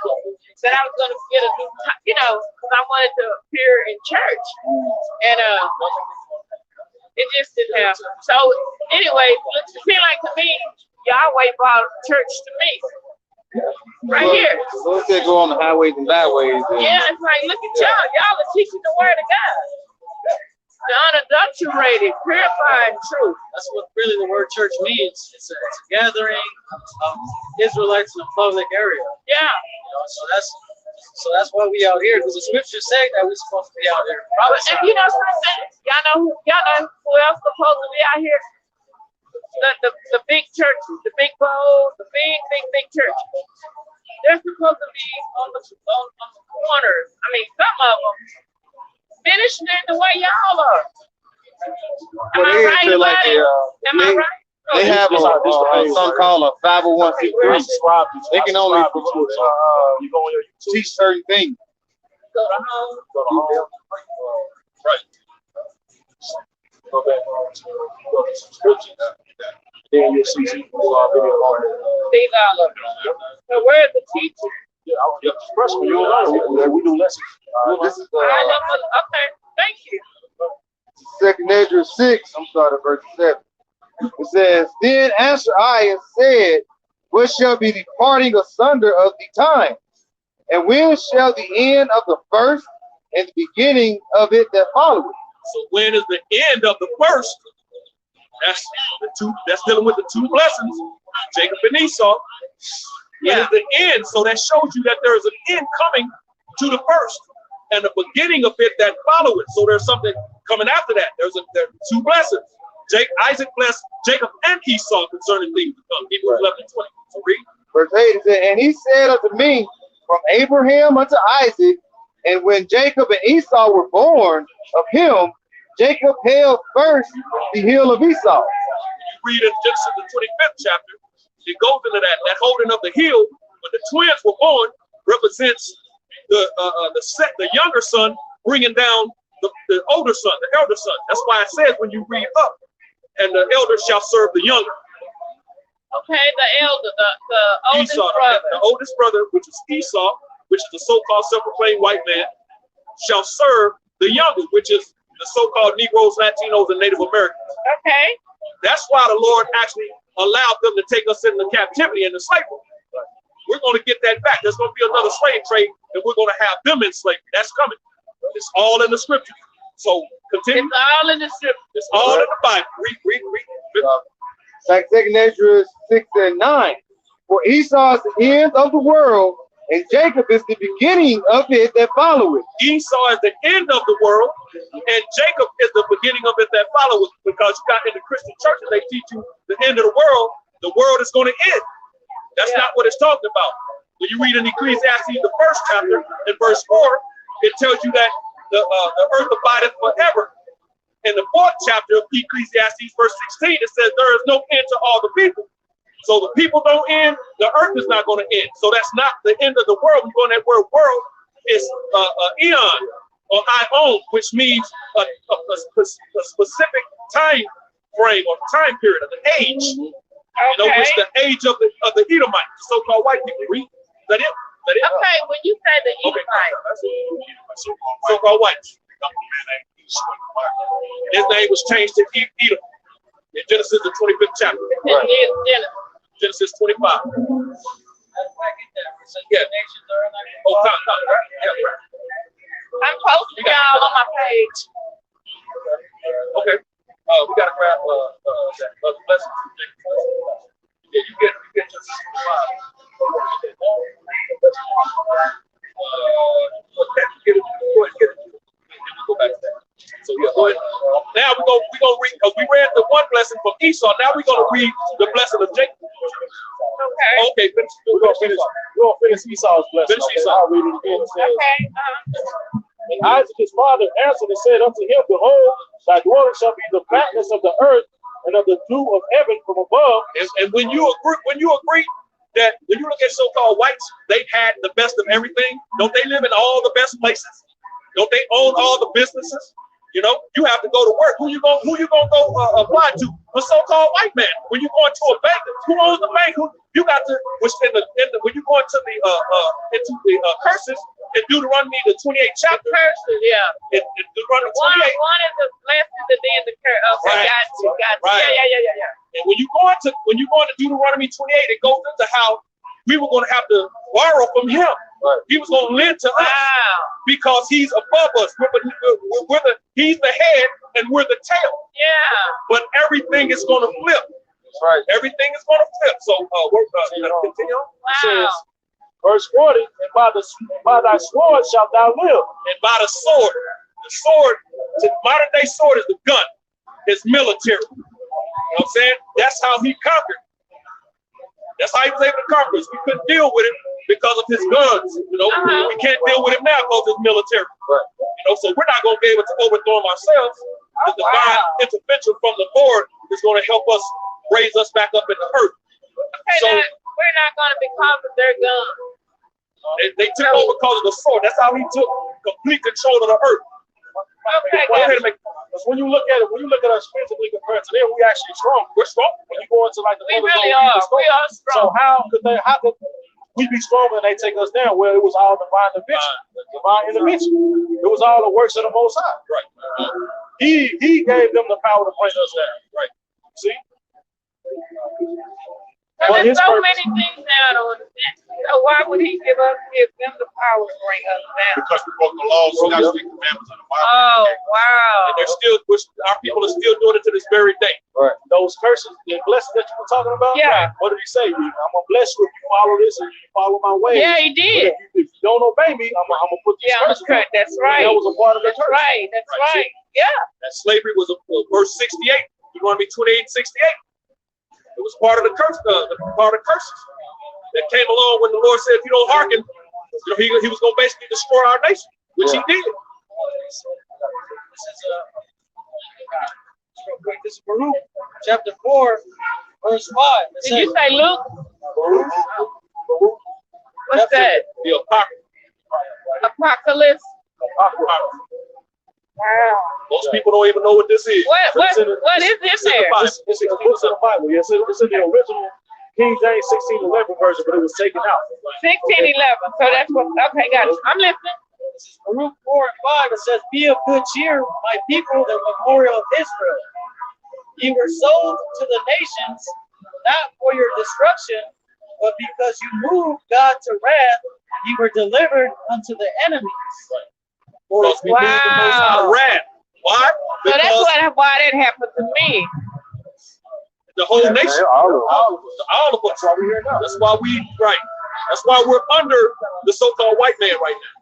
that I was going to get a new, because I wanted to appear in church. And it just didn't happen. So anyway, it seemed like to me, Yahweh brought church to me. Right here. So they go on the highways and byways. Yeah, it's like, look at y'all. Y'all are teaching the word of God. The unadulterated, purified truth. That's what really the word church means. It's a gathering of Israelites in a public area. Yeah. So that's why we out here, because the scriptures say that we're supposed to be out here. And you know something? Y'all know who else supposed to be out here? The big churches, the big bowls, the big churches. They're supposed to be on the corners. I mean, some of them ministering the way y'all are. Am I right about it? Am I right? They have something called a 501c3. They can only you go on your YouTube. teach certain things. Go to home. Right. Go back on to subscriptions. Then you'll see some video on it. These all of them. So where's the teacher? Yeah, freshman, you'll learn. We do lessons. This is Okay, thank you. 2nd Ezra 6. I'm starting verse 7. It says, Then answered I and said, What shall be the parting asunder of the time? And when shall the end of the first and the beginning of it that followeth? So when is the end of the first? That's dealing with the two blessings, Jacob and Esau. When is the end? So that shows you that there is an end coming to the first and the beginning of it that follow it. So there's something coming after that. There are two blessings. Isaac blessed Jacob and Esau concerning things to come. Hebrews 11 and 20. So read. Verse 8 it says, And he said unto me, From Abraham unto Isaac, and when Jacob and Esau were born of him, Jacob held first the hill of Esau. You read in Genesis the 25th chapter, it goes into that. That holding of the hill when the twins were born represents the younger son bringing down the older son, the elder son. That's why it says when you read up, and the elder shall serve the younger. Okay, the elder, the oldest Esau, brother. the oldest brother, which is Esau, which is the so-called self-proclaimed white man, shall serve the younger, which is the so-called Negroes, Latinos, and Native Americans. Okay. That's why the Lord actually allowed them to take us into captivity and slavery. We're going to get that back. There's going to be another slave trade, and we're going to have them in slavery. That's coming. It's all in the scripture. So continue. It's all in the scripture. It's all in the Bible. Read. Like 2nd Ezra 6 and 9. For Esau is the end of the world, and Jacob is the beginning of it that followeth. Esau is the end of the world, and Jacob is the beginning of it that followeth. Because you got in the Christian churches, they teach you the end of the world is going to end. That's not what it's talking about. When you read in Ecclesiastes, the 1st chapter, in verse 4, it tells you that the earth abideth forever. In the 4th chapter of Ecclesiastes, verse 16, it says there is no end to all the people. So the people don't end, the earth is not going to end. So that's not the end of the world. We're going that word world is eon or ion, which means a specific time frame or time period of the age. You know, which the age of the Edomites, the so-called white people. Read. Is that it? Okay, when you say the Edomite, so-called whites. His name was changed to Edom in Genesis the 25th chapter. Genesis 25. Yeah. Oh, come. I'm posting y'all on my page. Okay. We gotta grab that other lesson. Yeah, you get Genesis 25. Get it. Go back to that. So yeah, go ahead. Now we're gonna read, because we read the one blessing from Esau. Now we're gonna read the blessing of Jacob. Okay, We're gonna finish Esau's blessing. Finish Esau. I'll read it again. It says, Okay. And Isaac his father answered and said unto him, Behold, thy dwelling shall be the fatness of the earth and of the dew of heaven from above. And when you agree that when you look at so-called whites, they've had the best of everything. Don't they live in all the best places? Don't they own all the businesses? You know, you have to go to work. Who you gonna go apply to? A so-called white man. When you go into a bank, who owns the bank? You got to, which when you go into the curses in Deuteronomy the 28th chapter. Curses, yeah. In Deuteronomy 28. One is the blessing and then the curse. Okay, Right. got you. Right. Yeah. And when you go into Deuteronomy 28, it goes into how we were going to have to borrow from him. Right. He was going to lend to us Wow. because he's above us. He's the head and we're the tail. Yeah. But everything is going to flip. That's right. Everything is going to flip. So continue on. Wow. Verse 40, and by thy sword shalt thou live. And by the sword, modern day sword is the gun. It's military. You know what I'm saying? That's how he conquered. That's how he was able to conquer us. We couldn't deal with him because of his guns. You know, we can't deal with him now because it's military. Right. You know, so we're not going to be able to overthrow him ourselves. The divine intervention from the Lord is going to help us raise us back up in the earth. Okay, So we're not going to be caught with their guns. they took over because of the sword. That's how he took complete control of the earth. Okay, Go ahead and guys. make. Because when you look at us physically compared to them, we actually strong. We're strong. When you go into like the We brothers really over here, are. strong. We are So strong. how could we be stronger and they take us down? Well, it was all divine intervention. It was all the works of the Most High. Right. He gave them the power to bring us down. Right. See? So But there's his so purpose- many things now to understand. So why would he give them the power to bring us down? Because we broke the laws, we got to stick commandments of the Bible. Oh, wow. And our people are still doing it to this very day. Right. Those curses, the blessings that you were talking about. Yeah. What did he say? I'm gonna bless you if you follow this and you follow my way. Yeah, he did. If you don't obey me, I'm gonna put these Yeah, I'm curses correct. on. That's right. That was a part of the That's curse. right. That's Right. right. Yeah. That slavery was verse 68. You want to be 28 and 68? It was part of the curse, part of the curses that came along when the Lord said, if you don't hearken, you know, he was going to basically destroy our nation, which he did. This is Baruch, chapter 4, verse 5. It Did you says, say Luke? What's that? The Apocrypha. Apocalypse? Wow. Most people don't even know what this is. What is in It's in the there? Bible. It's in the books of the Bible. Yes, it's in the original King James 1611 version, but it was taken out. 1611. So that's what, okay, got it. I'm listening. this is Baruch 4 and 5. It says, be of good cheer, my people, the memorial of Israel. Ye were sold to the nations, not for your destruction, but because you moved God to wrath, you were delivered unto the enemies. Because we moved the Most High to wrath. Why? So that's Because why that happened to me. the whole nation, all of us. all of us. That's why we're here now. That's why That's why we're under the so-called white man right now.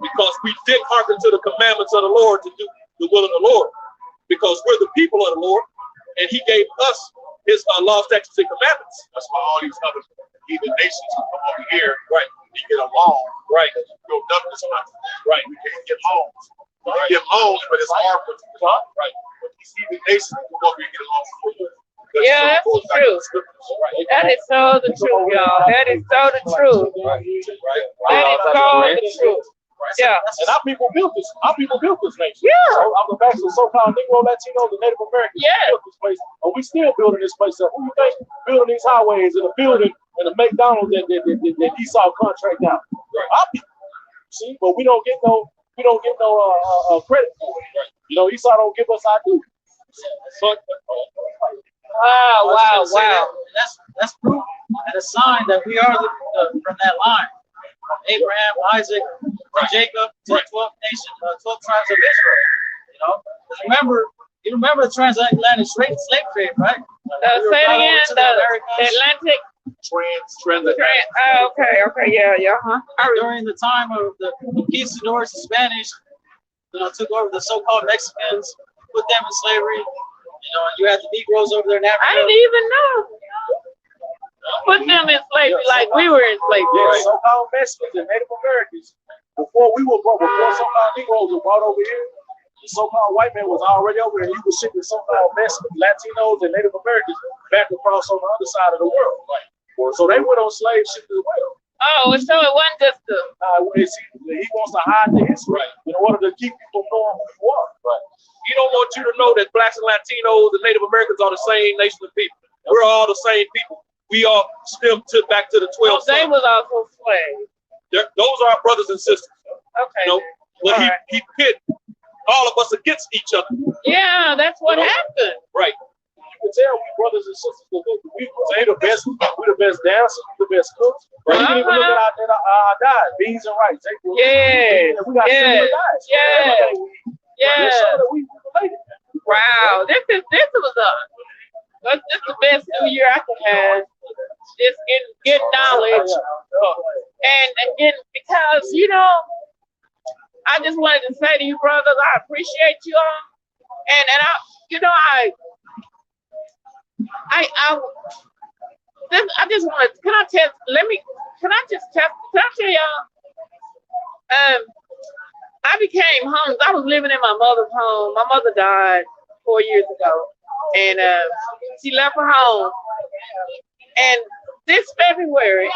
Because we did hearken to the commandments of the Lord to do the will of the Lord. Because we're the people of the Lord, and He gave us His law, statutes, and commandments. That's why all these other heathen nations who come over here, right? We get along, right? Go dump this country, right? We can't get loans. We get loans, but it's hard for them, right? But these heathen nations who come over here get along. Yeah, that's true. That is so the truth, y'all. That is so the truth. That is so the truth. Yeah. And our people built this. Our people built this nation. Yeah. So I'm the back to the so-called Negro, Latino, the Native Americans built this place. And we still building this place up. Who you think building these highways and a building and a McDonald's that Esau contract out? Our people. See, but we don't get no credit for it. You know, Esau don't give us our due. But Wow. That's proof and a sign that we are from that line. From Abraham, Isaac, Jacob, to 12 nations, 12 tribes of Israel. You know, you remember the transatlantic slave trade, right? Say it again. The Atlantic. Okay, yeah. During the time of the conquistadors, the Spanish, took over the so-called Mexicans, put them in slavery. You had the Negroes over there in Africa. I didn't even know. Put them in slavery like we were in slavery. Yeah, so-called Mexicans and Native Americans, before so-called Negroes were brought over here, the so-called white man was already over here. He was shipping so-called Mexicans, Latinos, and Native Americans back across on the other side of the world. So they went on slave ships as well. Oh, so it wasn't just the. He wants to hide the history in order to keep people knowing who you are. Right. He don't want you to know that blacks and Latinos and Native Americans are the same nation of people. We're all the same people. We all stem back to the 12 They was also slaves. Those are our brothers and sisters. Okay. But he pit all of us against each other. Yeah, that's what happened. Right. You can tell we brothers and sisters. We're the best dancers, the best cooks. Right? You can even look at our diet, beans and rice. We got similar diets. We related. Wow, this was this is the best New Year I could have. Just getting knowledge and getting, because I just wanted to say to you brothers, I appreciate you all, and I just want to, can I tell y'all, I became homeless. I was living in my mother's home. My mother died 4 years ago, and she left her home. And this February,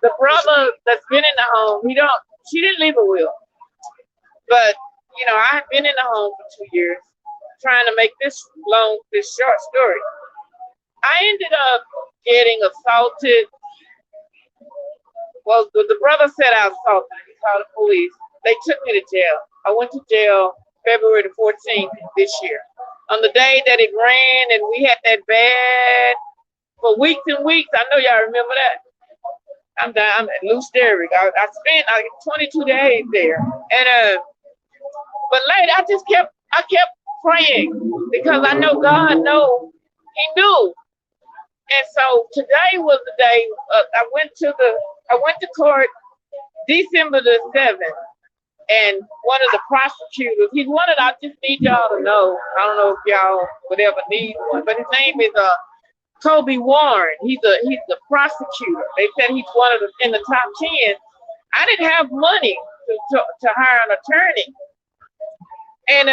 the brother that's been in the home, she didn't leave a will. But, I've been in the home for 2 years, trying to make this short story. I ended up getting assaulted. Well, the brother said I was assaulted. He called the police. They took me to jail. I went to jail February the 14th this year. On the day that it rained and we had that bad, for weeks and weeks, I know y'all remember that. I'm at Loose Derrick. I spent 22 days there. And but later I kept praying, because I know God He knew. And so today was the day I went to court December the 7th. And one of the prosecutors, I just need y'all to know, I don't know if y'all would ever need one, but his name is Kobe Warren. He's the prosecutor. They said he's one of the in the top 10. I didn't have money to hire an attorney, and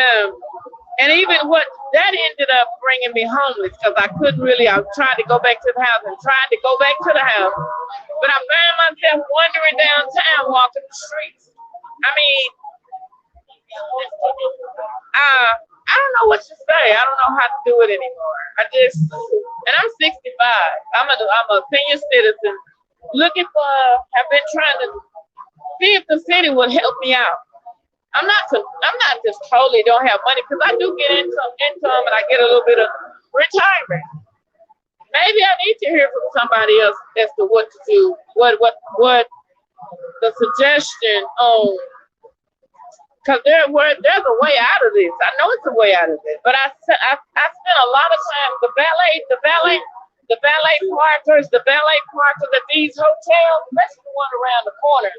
even what that ended up bringing me homeless, because I couldn't really. I tried to go back to the house and tried to go back to the house, but I found myself wandering downtown, walking the streets. I mean, I don't know what to say. I don't know how to do it anymore. And I'm 65. I'm a senior citizen looking have been trying to see if the city would help me out. I'm not just totally don't have money, because I do get income and I get a little bit of retirement. maybe I need to hear from somebody else as to what to do. What the suggestion on, because there's a way out of this. I know it's a way out of this, but I spent a lot of time. The valet parkers at these hotels, especially the one around the corner,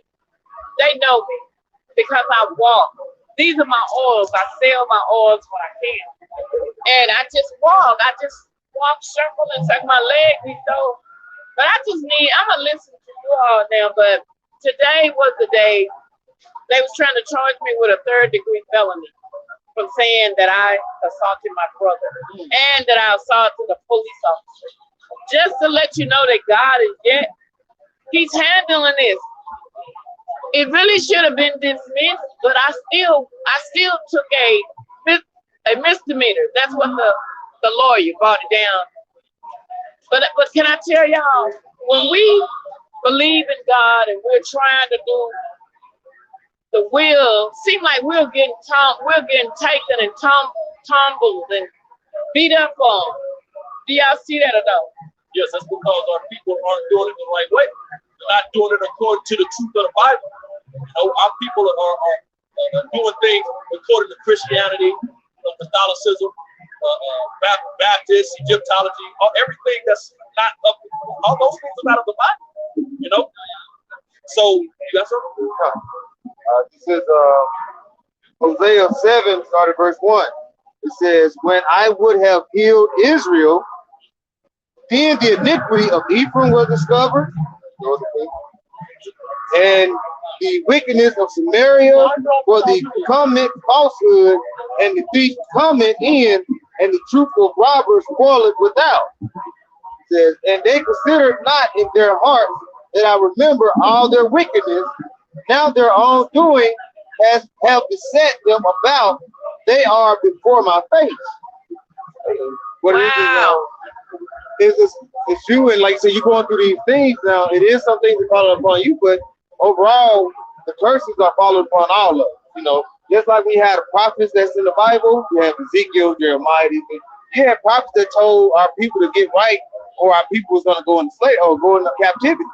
they know me because I walk. These are my oils. I sell my oils when I can, and I just walk. Circle and suck my leg be so. But I'm gonna listen to you all now. But today was the day they was trying to charge me with a 3rd-degree felony from saying that I assaulted my brother and that I assaulted a police officer. Just to let you know that God is He's handling this. It really should have been dismissed, but I still took a misdemeanor. That's what the lawyer brought it down. But can I tell y'all, when we believe in God and we're trying to do the will, seem like we're getting taken and tumbled and beat up on. Do y'all see that or no? Yes, that's because our people aren't doing it the right way. They're not doing it according to the truth of the Bible. Our people are doing things according to Christianity, Catholicism, Baptist, Egyptology, everything that's not up. All those things are not of the Bible, So you got something? This is Hosea 7, started verse 1. It says, "When I would have healed Israel, then the iniquity of Ephraim was discovered, and the wickedness of Samaria, for the common falsehood, and the thief cometh in, and the truth of robbers spoileth without." It says, "And they considered not in their hearts that I remember all their wickedness. Now their own doing have beset them about. They are before my face." What Wow. it's true, and like I said, you're going through these things now. It is something to call upon you, but overall, the curses are falling upon all of us. Just like we had prophets that's in the Bible, you have Ezekiel, Jeremiah. You had prophets that told our people to get right, or our people was going to go into slavery or go into captivity.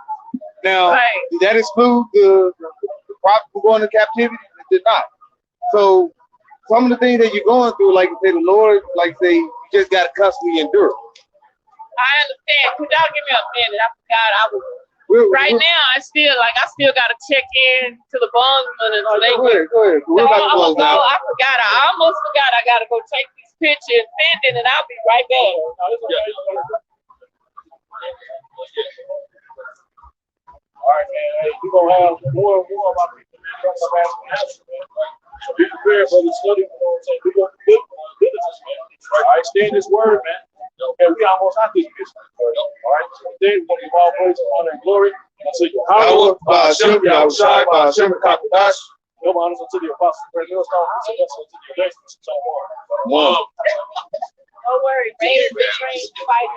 Now, Did that exclude the prophets from going into captivity? It did not. So, some of the things that you're going through, like you say, the Lord, like say, you just got to constantly endure. I understand. Could y'all give me a minute? I forgot now. I still got to check in to the bondsman and go ahead. We're about to close out. I forgot. I almost forgot. I got to go take this picture and send it, and I'll be right back. All right, man. We're going to have more and more of our people asking, man. So be prepared for the study. We're going to do diligence, man. All right, stand this word, man. Okay, we almost out this business. All right, so today we're going to give all praise, honor, and glory to Yahweh, Ba'ashem, Yahushai, Ba'ashem, Kakadash. No honors unto the apostles, prayer, millstone, unto the days, Don't worry, baby. The train fight.